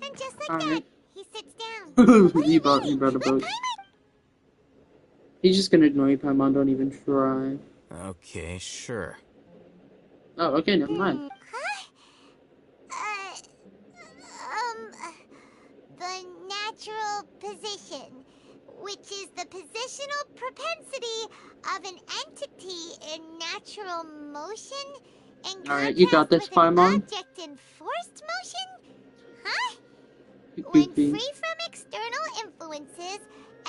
And just like that, he sits down. he brought a boat. He's just gonna ignore you, Paimon. Don't even try. Okay, sure. Oh, okay, never mind. The natural position, which is the positional propensity of an entity in natural motion. Alright, you got this, Paimon. Object in forced motion? Huh? When Goofy. free from external influences,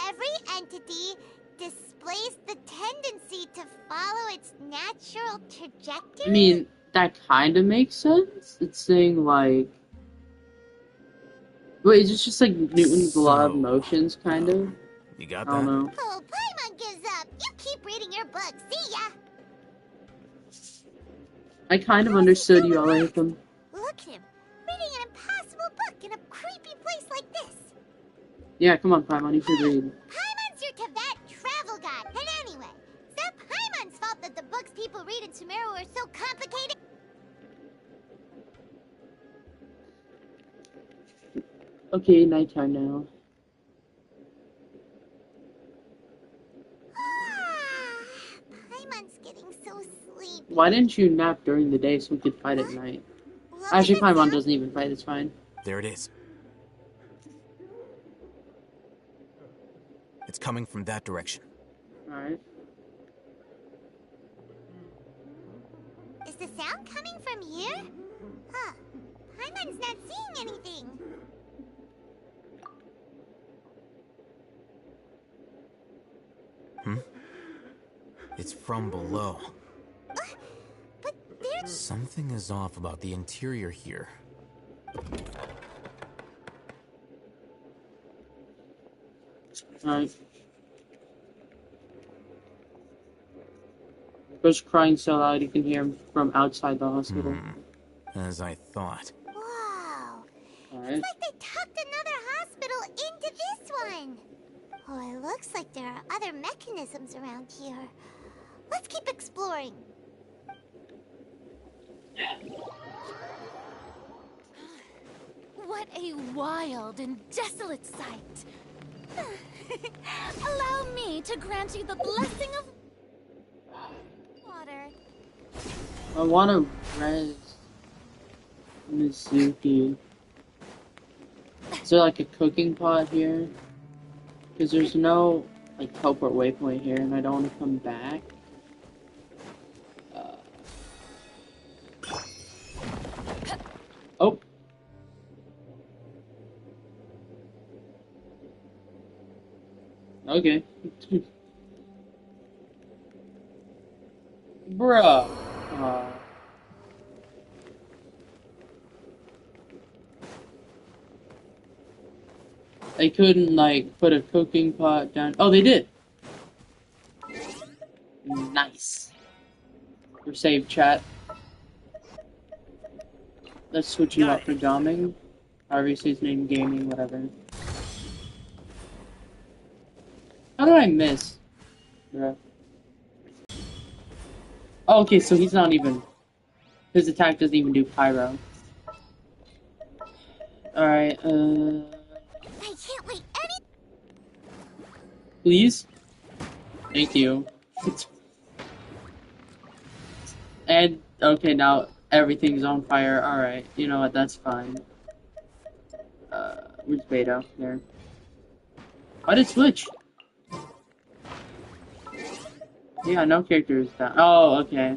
every entity displays the tendency to follow its natural trajectory. I mean, that kind of makes sense. It's saying like... Wait, is it just like Newton's law of motions, kind of? You got I don't know. Oh, Paimon gives up. You keep reading your book. See ya. I kind of understood you all like them. Look at him, reading an impossible book in a creepy place like this. Yeah, come on, Paimon, you should read. Paimon's your Tibet travel guide. And anyway, it's not Paimon's fault that the books people read in Sumeru are so complicated. Okay, nighttime now. Paimon's getting so sleepy. Why didn't you nap during the day so we could fight at night? Actually, Paimon doesn't even fight, it's fine. There it is. It's coming from that direction. Alright. Is the sound coming from here? Huh. Paimon's not seeing anything. It's from below. But there's... Something is off about the interior here. Alright. Bro's crying so loud you can hear him from outside the hospital. As I thought. Wow. Alright. It's like they tucked another hospital into this one. Oh, it looks like there are other mechanisms around here. Let's keep exploring. What a wild and desolate sight. Allow me to grant you the blessing of water. I wanna res Mizuki. Is there like a cooking pot here? Because there's no like teleport waypoint here and I don't want to come back. Oh. Okay. Bruh. They couldn't, like, put a cooking pot down. Oh, they did! Nice. We're saved, chat. Let's switch you out for Doming. However you say his name, gaming, whatever. How did I miss? Bruh. Oh, okay, so he's not even... His attack doesn't even do pyro. Alright, I can't wait please? Thank you. And, okay, now everything's on fire. Alright, you know what, that's fine. Where's Beto? There. Why did it switch? Yeah, no character is down. Oh, okay.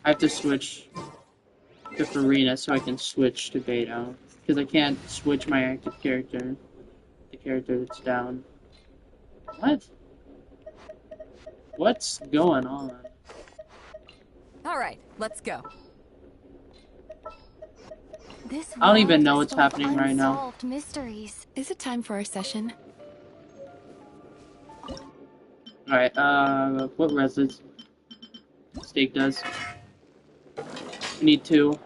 I have to switch to Farina so I can switch to Beto. Because I can't switch my active character. The character that's down. What? What's going on? All right, let's go. This I don't even world know is what's full of happening right now. unsolved mysteries. Is it time for our session? Alright, what reses? Steak does. We need 2.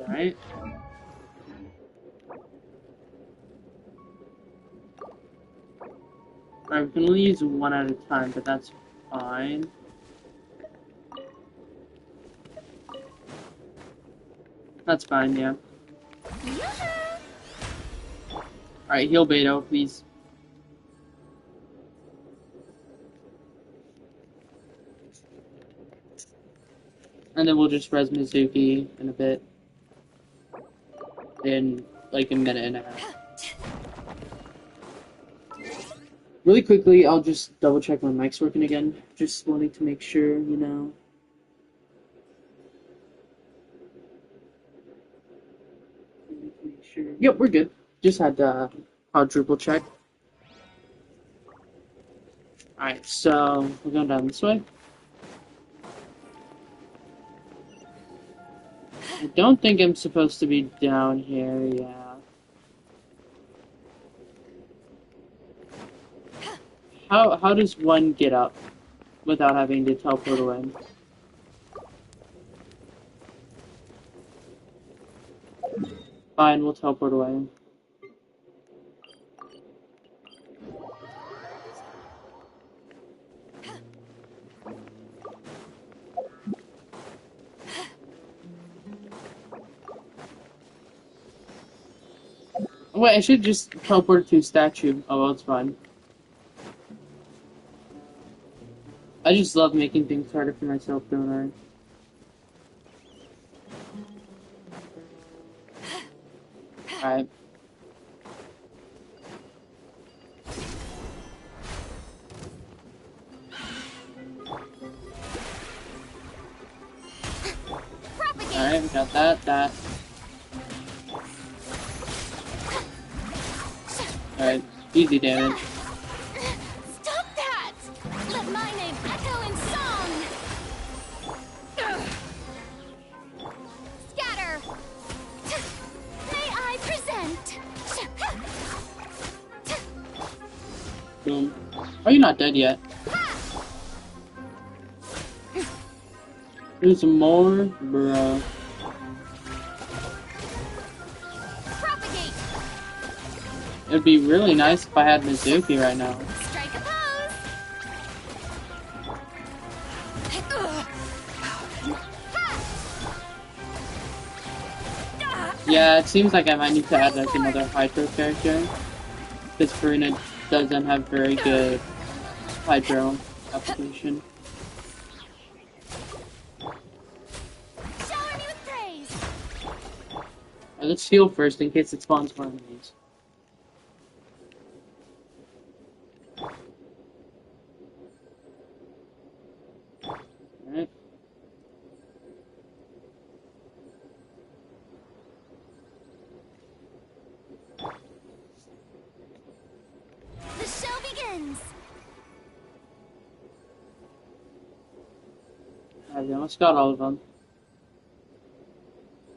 Alright. Alright, we can only use 1 at a time, but that's fine. That's fine, yeah. Alright, heal Beto, please. And then we'll just res Mizuki in a bit. In like a minute and a half. Really quickly, I'll just double check my mic's working again. Just wanting to make sure, you know. Make sure. Yep, we're good. Just had to quadruple check. Alright, so we're going down this way. I don't think I'm supposed to be down here, yeah. How does one get up without having to teleport away? Fine, we'll teleport away. Wait, I should just teleport to statue. Oh, well, it's fine. I just love making things harder for myself, don't I? Alright. Alright, we got that. Alright, easy damage. Stop that! Let my name echo in song! Scatter! May I present? Boom. Are you not dead yet? There's more? Bruh. It'd be really nice if I had Mizuki right now. Strike a pose! Yeah, it seems like I might need to add like another Hydro character. Because Farina doesn't have very good Hydro application. Shower me with praise! Alright, let's heal first in case it spawns more enemies. Alright. The show begins! we almost got all of them.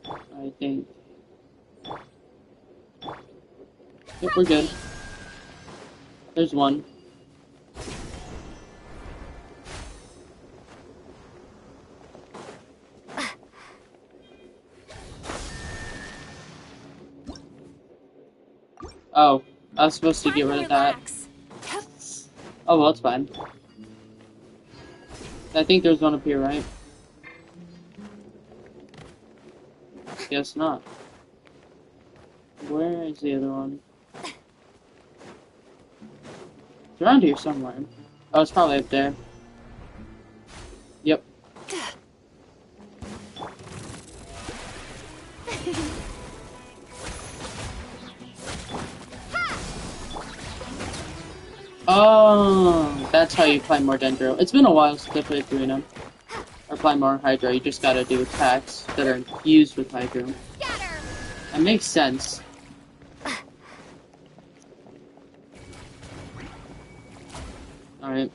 I think. Yep, we're good. There's one. Oh, I was supposed to get rid of that. Oh, well, it's fine. I think there's one up here, right? Guess not. Where is the other one? It's around here somewhere. Oh, it's probably up there. Yep. Oh, that's how you apply more Dendro. It's been a while since I played Karina. Or apply more Hydro. You just gotta do attacks that are infused with Hydro. That makes sense. Alright.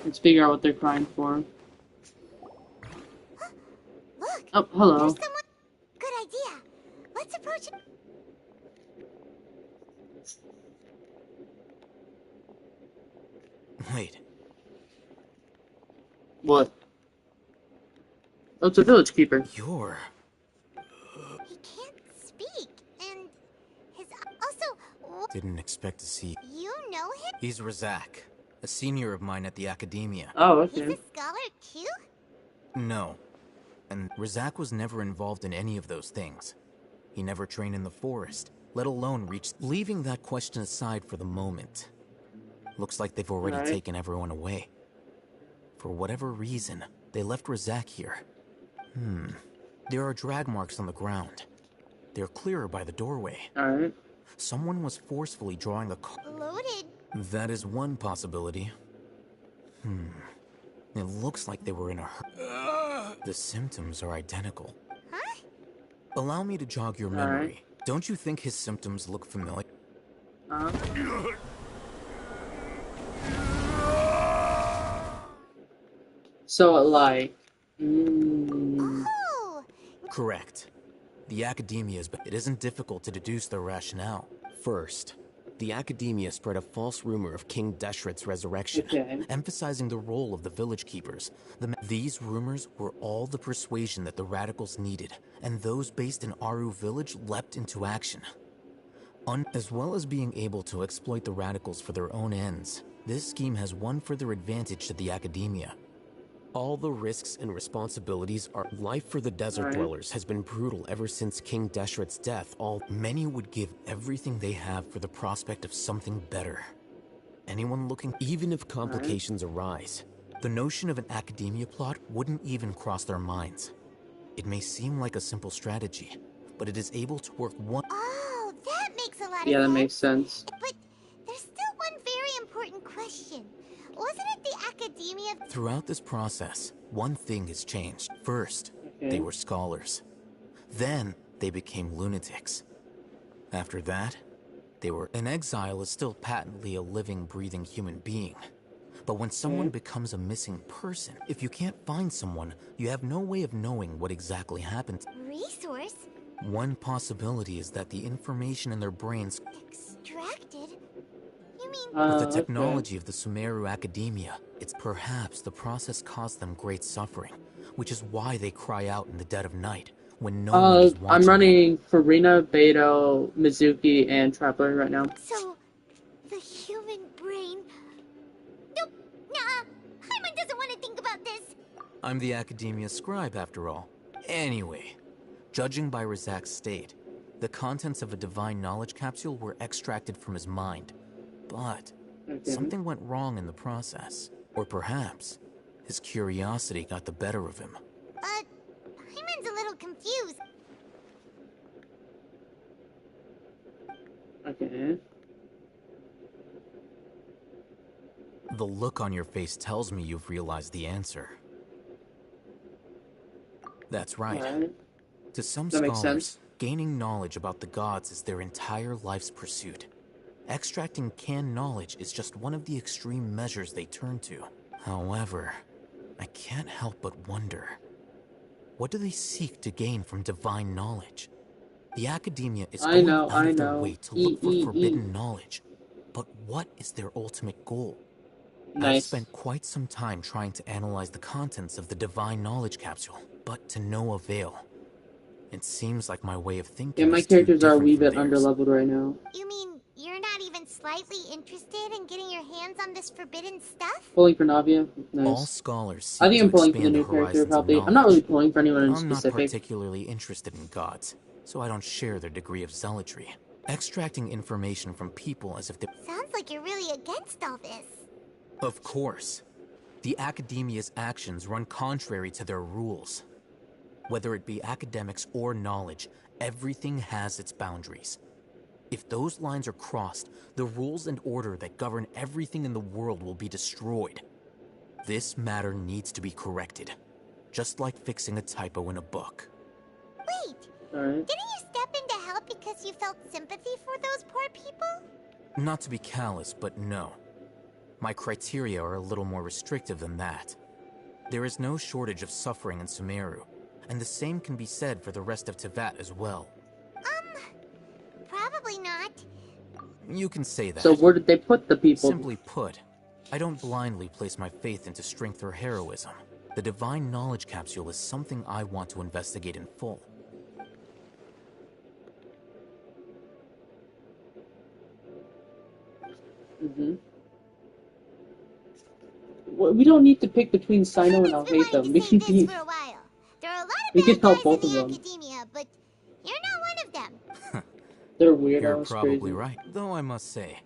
Let's figure out what they're crying for. Look! Oh, hello. There's someone. Good idea. Let's approach him. Wait. What? Oh, it's a village keeper. You're... He can't speak, and his... Also... Didn't expect to see... You know him? He's Razak, a senior of mine at the academia. Oh, okay. He's a scholar, too? No. And Razak was never involved in any of those things. He never trained in the forest, let alone reached... Leaving that question aside for the moment. Looks like they've already taken everyone away. For whatever reason, they left Razak here. There are drag marks on the ground. They're clearer by the doorway. Alright. Someone was forcefully drawing a Loaded. That is one possibility. It looks like they were in a hurry. The symptoms are identical. Huh? Allow me to jog your memory. Don't you think his symptoms look familiar? So, like... Oh! Correct. The Academia's, but it isn't difficult to deduce their rationale. First, the Academia spread a false rumor of King Deshret's resurrection, emphasizing the role of the village keepers. These rumors were all the persuasion that the radicals needed, and those based in Aru village leapt into action. As well as being able to exploit the radicals for their own ends, this scheme has one further advantage to the Academia. All the risks and responsibilities are... Life for the desert dwellers has been brutal ever since King Deshret's death. Many would give everything they have for the prospect of something better. Anyone looking... Even if complications arise, the notion of an Academia plot wouldn't even cross their minds. It may seem like a simple strategy, but it is able to work one... Oh, that makes a lot of sense. Yeah, that makes sense. But there's still one very important question. Wasn't it the Academia... Throughout this process, one thing has changed. First, they were scholars. Then, they became lunatics. After that, they were... An exile is still patently a living, breathing human being. But when someone becomes a missing person, if you can't find someone, you have no way of knowing what exactly happened. Resource? One possibility is that the information in their brains... Extracted? You mean... With the technology of the Sumeru Academia, it's perhaps the process caused them great suffering, which is why they cry out in the dead of night, when no one is watching. I'm running Farina, Beto, Mizuki, and Traveler right now. So, the human brain... Nope, nah, Hyman doesn't want to think about this. I'm the Academia scribe, after all. Anyway, judging by Razak's state, the contents of a divine knowledge capsule were extracted from his mind. But something went wrong in the process. Or perhaps his curiosity got the better of him. Hyman's a little confused. Okay. The look on your face tells me you've realized the answer. That's right. To some scholars, gaining knowledge about the gods is their entire life's pursuit. Extracting canned knowledge is just one of the extreme measures they turn to. However, I can't help but wonder, what do they seek to gain from divine knowledge? The academia is going out of their way to look for forbidden knowledge, but what is their ultimate goal? I've spent quite some time trying to analyze the contents of the divine knowledge capsule, but to no avail. It seems like my way of thinking my is too characters are a different wee from bit theirs. underleveled right now. You mean you're not even slightly interested in getting your hands on this forbidden stuff? Pulling for Navia. Nice. All scholars I seek think to I'm pulling for the expand the new character, horizons of probably. knowledge. I'm not really pulling for anyone in I'm not specific. particularly interested in gods, so I don't share their degree of zealotry. Extracting information from people as if they... Sounds like you're really against all this. Of course. The academia's actions run contrary to their rules. Whether it be academics or knowledge, everything has its boundaries. If those lines are crossed, the rules and order that govern everything in the world will be destroyed. This matter needs to be corrected, just like fixing a typo in a book. Wait, didn't you step in to help because you felt sympathy for those poor people? Not to be callous, but no. My criteria are a little more restrictive than that. There is no shortage of suffering in Sumeru, and the same can be said for the rest of Teyvat as well. Probably not. You can say that. So where did they put the people? Simply put, I don't blindly place my faith into strength or heroism. The divine knowledge capsule is something I want to investigate in full. Well, we don't need to pick between Sino and Alhaitham. We can be... For a while. There are a lot of We bad can help guys both in of the them. academia, but you're not one of them. They're weirdos. You're probably crazy. right. Though I must say,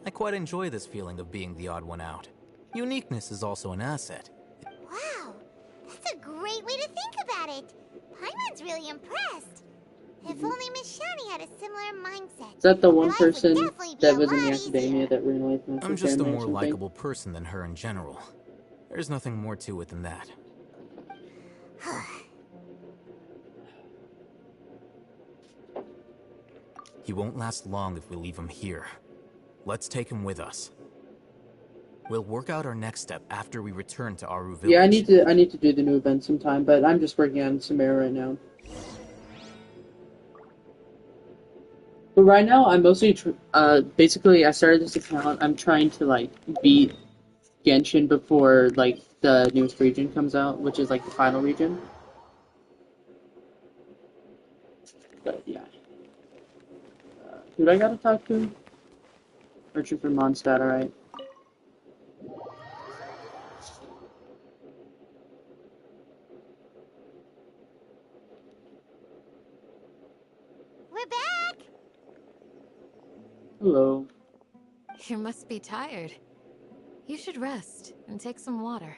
I quite enjoy this feeling of being the odd one out. Uniqueness is also an asset. Wow, that's a great way to think about it. Paimon's really impressed. If only Miss Shani had a similar mindset. Is that the one Life would person definitely be that a was in lot the academia that ran away from I'm her just a family or more something? likable person than her in general. There's nothing more to it than that. He won't last long if we leave him here. Let's take him with us. We'll work out our next step after we return to Aru Village. Yeah, I need to do the new event sometime, but I'm just working on Sumeru right now. But right now, I'm mostly basically I started this account. I'm trying to like beat Genshin before like the newest region comes out, which is like the final region. But yeah, who do I gotta talk to? Searching for Mondstadt, alright. We're back! Hello. You must be tired. You should rest and take some water.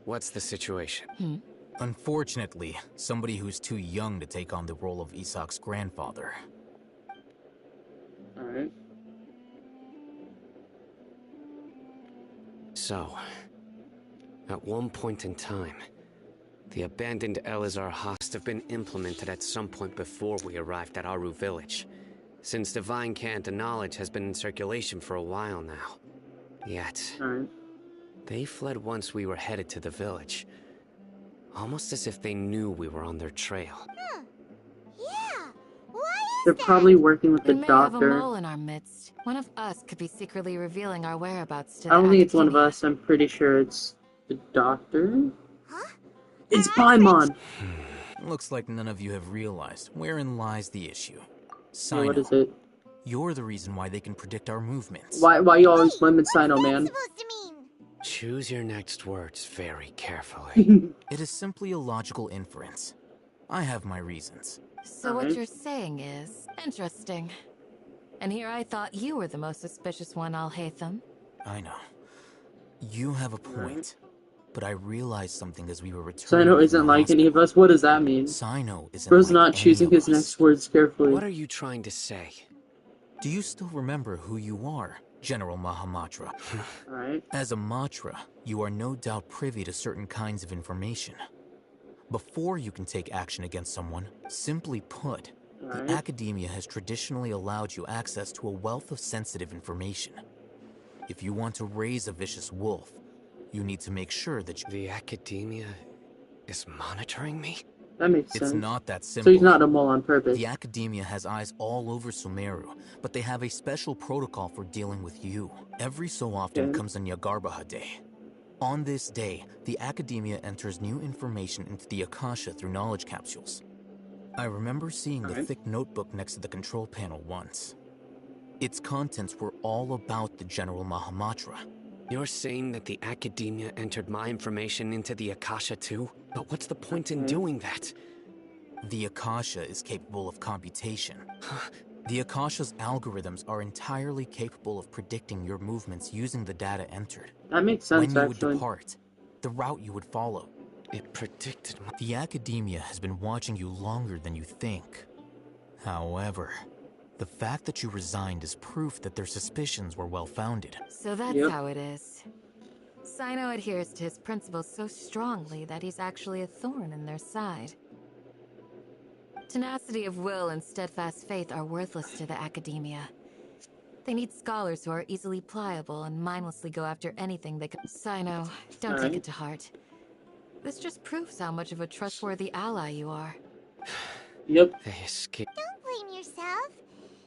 What's the situation? Unfortunately, somebody who's too young to take on the role of Isak's grandfather. Alright. So, at one point in time, the abandoned Elazar must have been implemented at some point before we arrived at Aru Village, since Divine Cant and knowledge has been in circulation for a while now. Yet, they fled once we were headed to the village, almost as if they knew we were on their trail. Yeah, why They're probably working with the We may have a doctor. mole in our midst. One of us could be secretly revealing our whereabouts to I don't the think it's one of Academia. us. I'm pretty sure it's the doctor. It's Paimon! Looks like none of you have realized wherein lies the issue. Yeah, what is it? You're the reason why they can predict our movements. Why you always limit Sino, man? Choose your next words very carefully. It is simply a logical inference. I have my reasons. So what you're saying is interesting. And here I thought you were the most suspicious one, Alhaitham. I know. You have a point. But I realized something as we were returning. Sino isn't like any of us. What does that mean? Sino isn't Bro's like not any choosing of his us. next words carefully. What are you trying to say? Do you still remember who you are, General Mahamatra? Alright. As a Matra, you are no doubt privy to certain kinds of information. Before you can take action against someone, simply put, the academia has traditionally allowed you access to a wealth of sensitive information. If you want to raise a vicious wolf, you need to make sure that The Academia is monitoring me? That makes It's sense. not that So simple. he's not a mole on purpose. The Academia has eyes all over Sumeru, but they have a special protocol for dealing with you. Every so often comes a Nyagarbaha Day. On this day, the Academia enters new information into the Akasha through knowledge capsules. I remember seeing the thick notebook next to the control panel once. Its contents were all about the General Mahamatra. You're saying that the Academia entered my information into the Akasha too? But what's the point in doing that? The Akasha is capable of computation. The Akasha's algorithms are entirely capable of predicting your movements using the data entered. That makes sense, when you actually. would depart, the route you would follow. It predicted The Academia has been watching you longer than you think. However, the fact that you resigned is proof that their suspicions were well-founded. So that's how it is. Sino adheres to his principles so strongly that he's actually a thorn in their side. Tenacity of will and steadfast faith are worthless to the Academia. They need scholars who are easily pliable and mindlessly go after anything they can. Sino, don't take it to heart. This just proves how much of a trustworthy ally you are. Yep. They escaped. Don't blame yourself.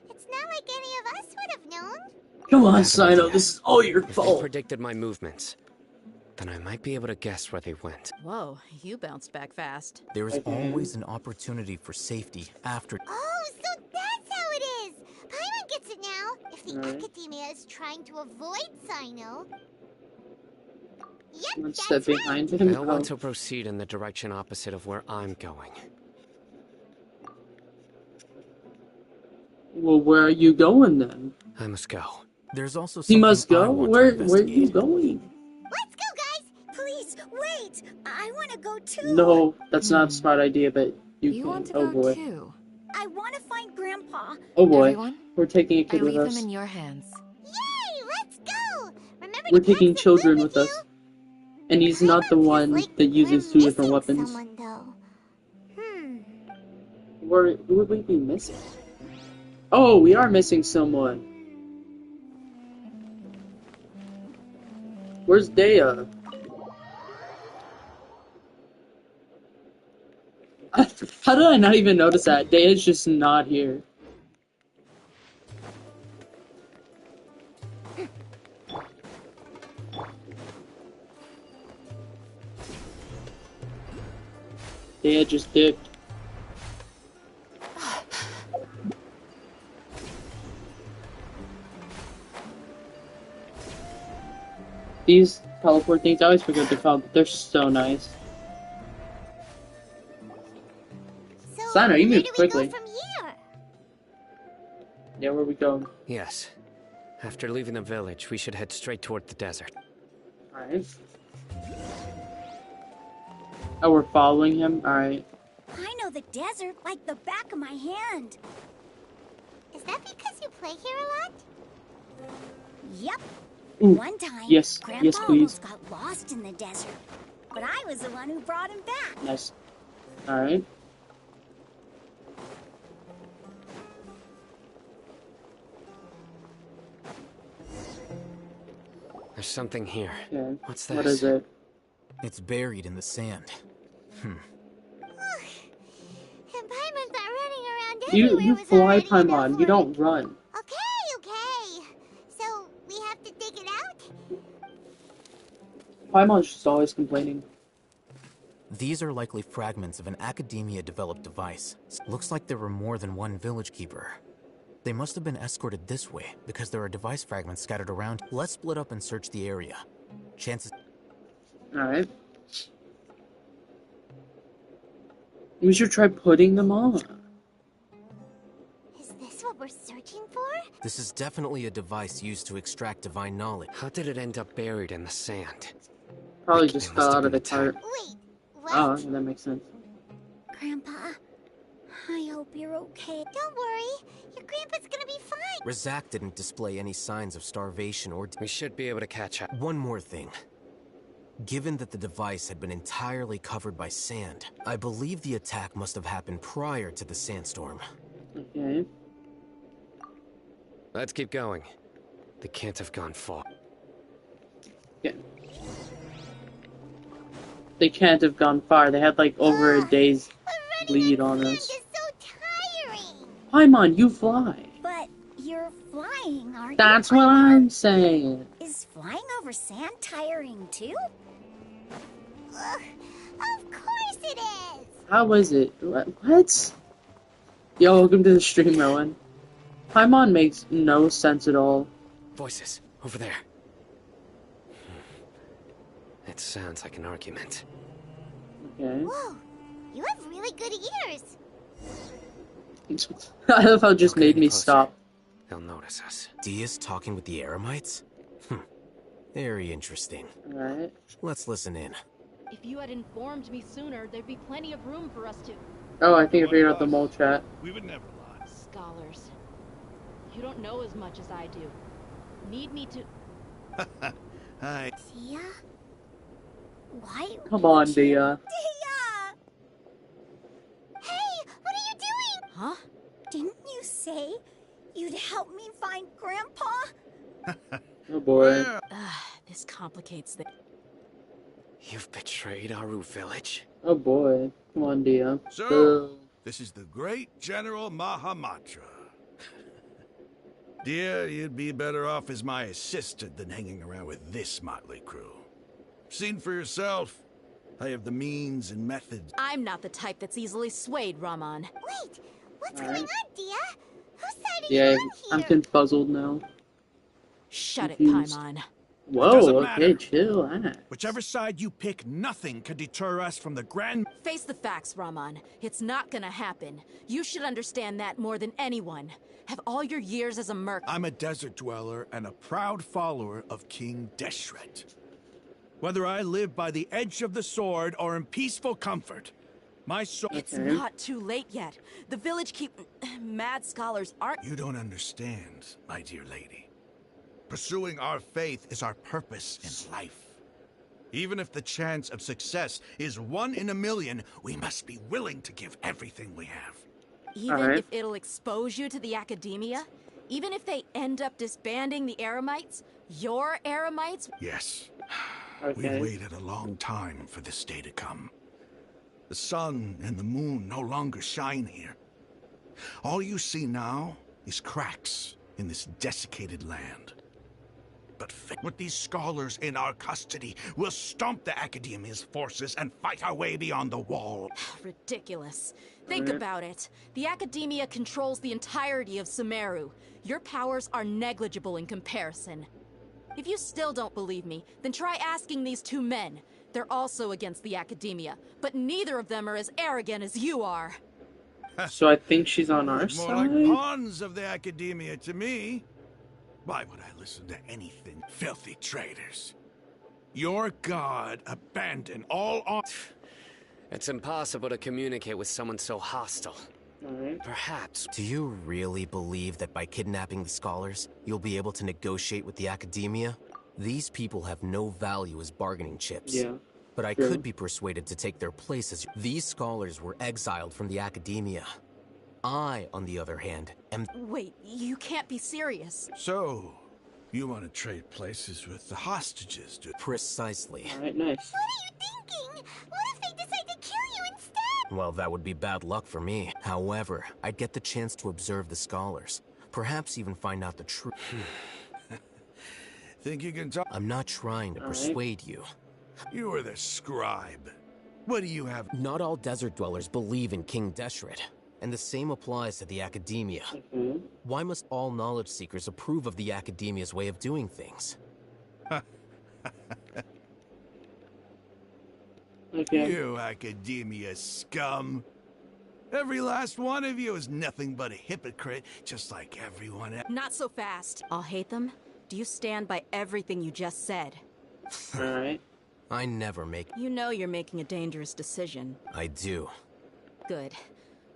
It's not like any of us would have known. Come on, Sino, this is all your If they fault. predicted my movements, then I might be able to guess where they went. Whoa, you bounced back fast. There is always an opportunity for safety after. Oh, so that's how it is! Paimon gets it now. If the Academia is trying to avoid Sino... Yep, One that's step right. behind him. They'll want to proceed in the direction opposite of where I'm going. Well, where are you going then? I must go. There's also He something must I go? want to Where are investigate. you going? Let's go, guys! Please, wait! I want to go too! No, that's not a smart idea, but you can. want to Oh go boy. too? I want to find Grandpa. Oh boy. Everyone, We're taking a I kid with leave us. them in your hands. Yay, let's go! Remember We're to taking children with us. And he's not the one that uses two different weapons. someone, though. Who would we be missing? Oh, we are missing someone. Where's Dea? How did I not even notice that? Dea's just not here. Dea just dipped. These teleport things, I always forget what they're called, but they're so nice. Sino, you moved quickly. From here? Yeah, where we going? Yes. After leaving the village, we should head straight toward the desert. Alright. Oh, we're following him? Alright. I know the desert like the back of my hand. Is that because you play here a lot? Yep. Ooh. One time, Yes, Grandpa yes, please. almost got lost in the desert. But I was the one who brought him back. Nice. Alright. There's something here. Yeah. What's this? What is it? It's buried in the sand. And Paimon's not running around You everywhere with fly already Paimon, enough you don't run. Okay. So, we have to dig it out? Paimon's just always complaining. These are likely fragments of an Academia-developed device. Looks like there were more than one village keeper. They must have been escorted this way, because there are device fragments scattered around. Let's split up and search the area. Chances... Alright. We should try putting them on. Is this what we're searching for? This is definitely a device used to extract divine knowledge. How did it end up buried in the sand? Probably just fell out of the cart. Wait, what? Oh, that makes sense. Grandpa, I hope you're okay. Don't worry. Your grandpa's gonna be fine. Razak didn't display any signs of starvation or... We should be able to catch up. One more thing. Given that the device had been entirely covered by sand, I believe the attack must have happened prior to the sandstorm. Okay. Let's keep going. They can't have gone far. Yeah. They can't have gone far. They had like over a day's lead on us. It's so tiring. Paimon, you fly. But you're flying, aren't That's you? what I'm saying. Is flying over sand tiring too? Of course it is. How is it? What? Yo, welcome to the stream, Rowan. Paimon makes no sense at all. Voices, over there. It sounds like an argument. Okay. Whoa, you have really good ears. I love how it just made me stop. They'll notice us. Dia's talking with the Eremites? Very interesting. Alright. Let's listen in. If you had informed me sooner, there'd be plenty of room for us to... Oh, I think I figured out the mole chat. We would never lie. Scholars. You don't know as much as I do. Need me to... Hi. Dia? Why? Come on, Dia. Hey, what are you doing? Huh? Didn't you say you'd help me find Grandpa? Oh boy. This complicates things. You've betrayed Aru village? Oh boy. Come on, Dia. So, this is the great General Mahamatra. Dear, you'd be better off as my assistant than hanging around with this motley crew. Seen for yourself. I have the means and methods. I'm not the type that's easily swayed, Raman. Wait, what's going on, Dia? Whose side are Yeah, you on I'm here? confuzzled now. Shut Confused. it, Paimon. Whoa, doesn't okay, matter. chill out. Whichever side you pick, nothing can deter us from the grand... Face the facts, Raman. It's not gonna happen. You should understand that more than anyone. Have all your years as a merc... I'm a desert dweller and a proud follower of King Deshret. Whether I live by the edge of the sword or in peaceful comfort, my soul... It's not too late yet. The village mad scholars aren't... You don't understand, my dear lady. Pursuing our faith is our purpose in life. Even if the chance of success is 1 in a million, we must be willing to give everything we have. Even if it'll expose you to the academia? Even if they end up disbanding the Eremites? Your Eremites? Yes. Okay. We've waited a long time for this day to come. The sun and the moon no longer shine here. All you see now is cracks in this desiccated land. But with these scholars in our custody, we'll stomp the Academia's forces and fight our way beyond the wall. Ridiculous. Think about it. The Academia controls the entirety of Sumeru. Your powers are negligible in comparison. If you still don't believe me, then try asking these 2 men. They're also against the Academia, but neither of them are as arrogant as you are. So I think she's on our More side? like pawns of the Academia to me. Why would I listen to anything? Filthy traitors. Your god abandoned all on... It's impossible to communicate with someone so hostile. Perhaps... Do you really believe that by kidnapping the scholars, you'll be able to negotiate with the Academia? These people have no value as bargaining chips. Yeah. But I True. could be persuaded to take their places. These scholars were exiled from the Academia. I, on the other hand, am... Wait, you can't be serious. So, you want to trade places with the hostages, do... Precisely. Alright, nice. What are you thinking? What if they decide to kill you instead? Well, that would be bad luck for me. However, I'd get the chance to observe the scholars. Perhaps even find out the truth. Think you can talk? I'm not trying to persuade you. You are the scribe. What do you have? Not all desert dwellers believe in King Deshret. And the same applies to the Academia. Why must all knowledge seekers approve of the Academia's way of doing things? You Academia scum. Every last one of you is nothing but a hypocrite, just like everyone else. Not so fast. I'll hate them. Do you stand by everything you just said? Alright. I never make... You know you're making a dangerous decision. I do. Good.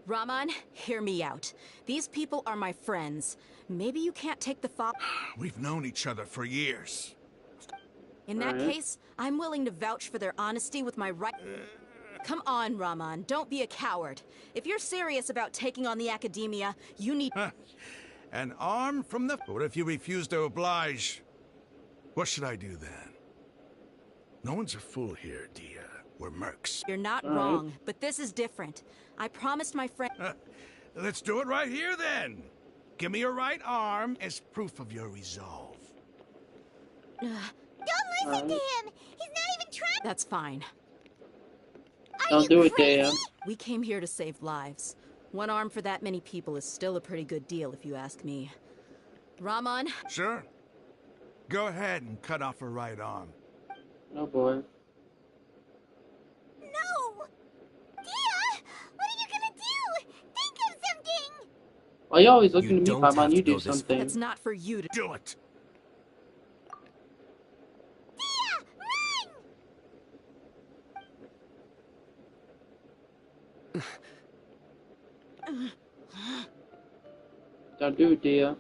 Raman, hear me out. These people are my friends. Maybe you can't take the fall. We've known each other for years. In that case, I'm willing to vouch for their honesty with my right... Come on, Raman, don't be a coward. If you're serious about taking on the Academia, you need... An arm from the... What if you refuse to oblige? What should I do then? No one's a fool here, Dia. We're mercs. You're not wrong, but this is different. I promised my friend... Let's do it right here, then. Give me your right arm as proof of your resolve. Don't listen to him! He's not even trying. That's fine. Don't do it, Dea. We came here to save lives. One arm for that many people is still a pretty good deal, if you ask me. Rahman? Sure. Go ahead and cut off her right arm. Oh boy. No! Dia! What are you gonna do? Think of something! Why are you always looking You at me, don't Paimon? have You to do go this something. It's not for you to do it. Don't do it, Dia.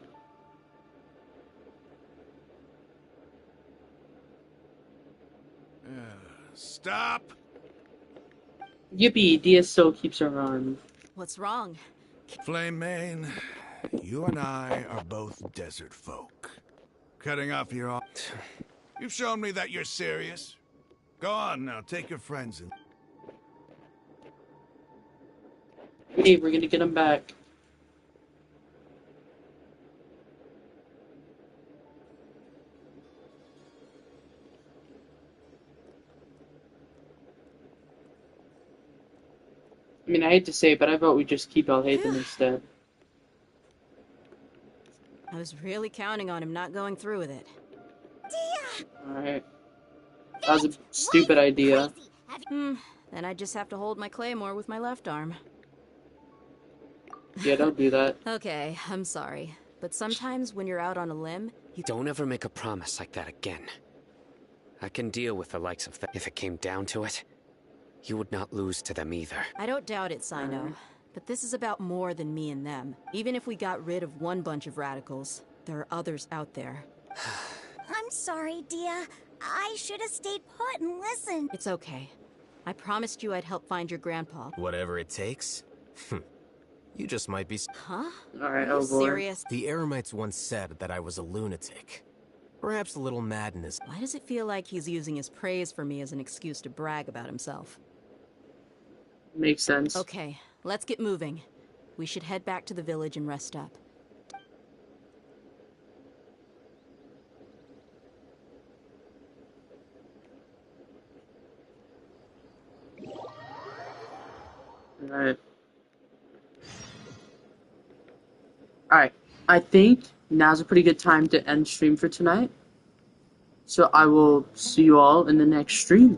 Stop. Yippee! Dia still keeps her arm. What's wrong? Flame Mane, you and I are both desert folk. Cutting off your arm. You've shown me that you're serious. Go on now, take your friends and... Hey, we're gonna get him back. I mean, I hate to say it, but I vote we just keep Alhaitham instead. I was really counting on him not going through with it. Alright. That was a stupid idea. Then I just have to hold my claymore with my left arm. Yeah, don't do that. Okay, I'm sorry. But sometimes when you're out on a limb, you Don't ever make a promise like that again. I can deal with the likes of that. If it came down to it, you would not lose to them either. I don't doubt it, Sino. But this is about more than me and them. Even if we got rid of one bunch of radicals, there are others out there. I'm sorry, Dia. I should have stayed put and listened. It's okay. I promised you I'd help find your grandpa. Whatever it takes? You just might be... Huh? Alright, Are you oh boy. serious? The Eremites once said that I was a lunatic. Perhaps a little mad in his... Why does it feel like he's using his praise for me as an excuse to brag about himself? Makes sense. Okay, let's get moving. We should head back to the village and rest up. Alright. Alright. I think now's a pretty good time to end stream for tonight. So I will see you all in the next stream.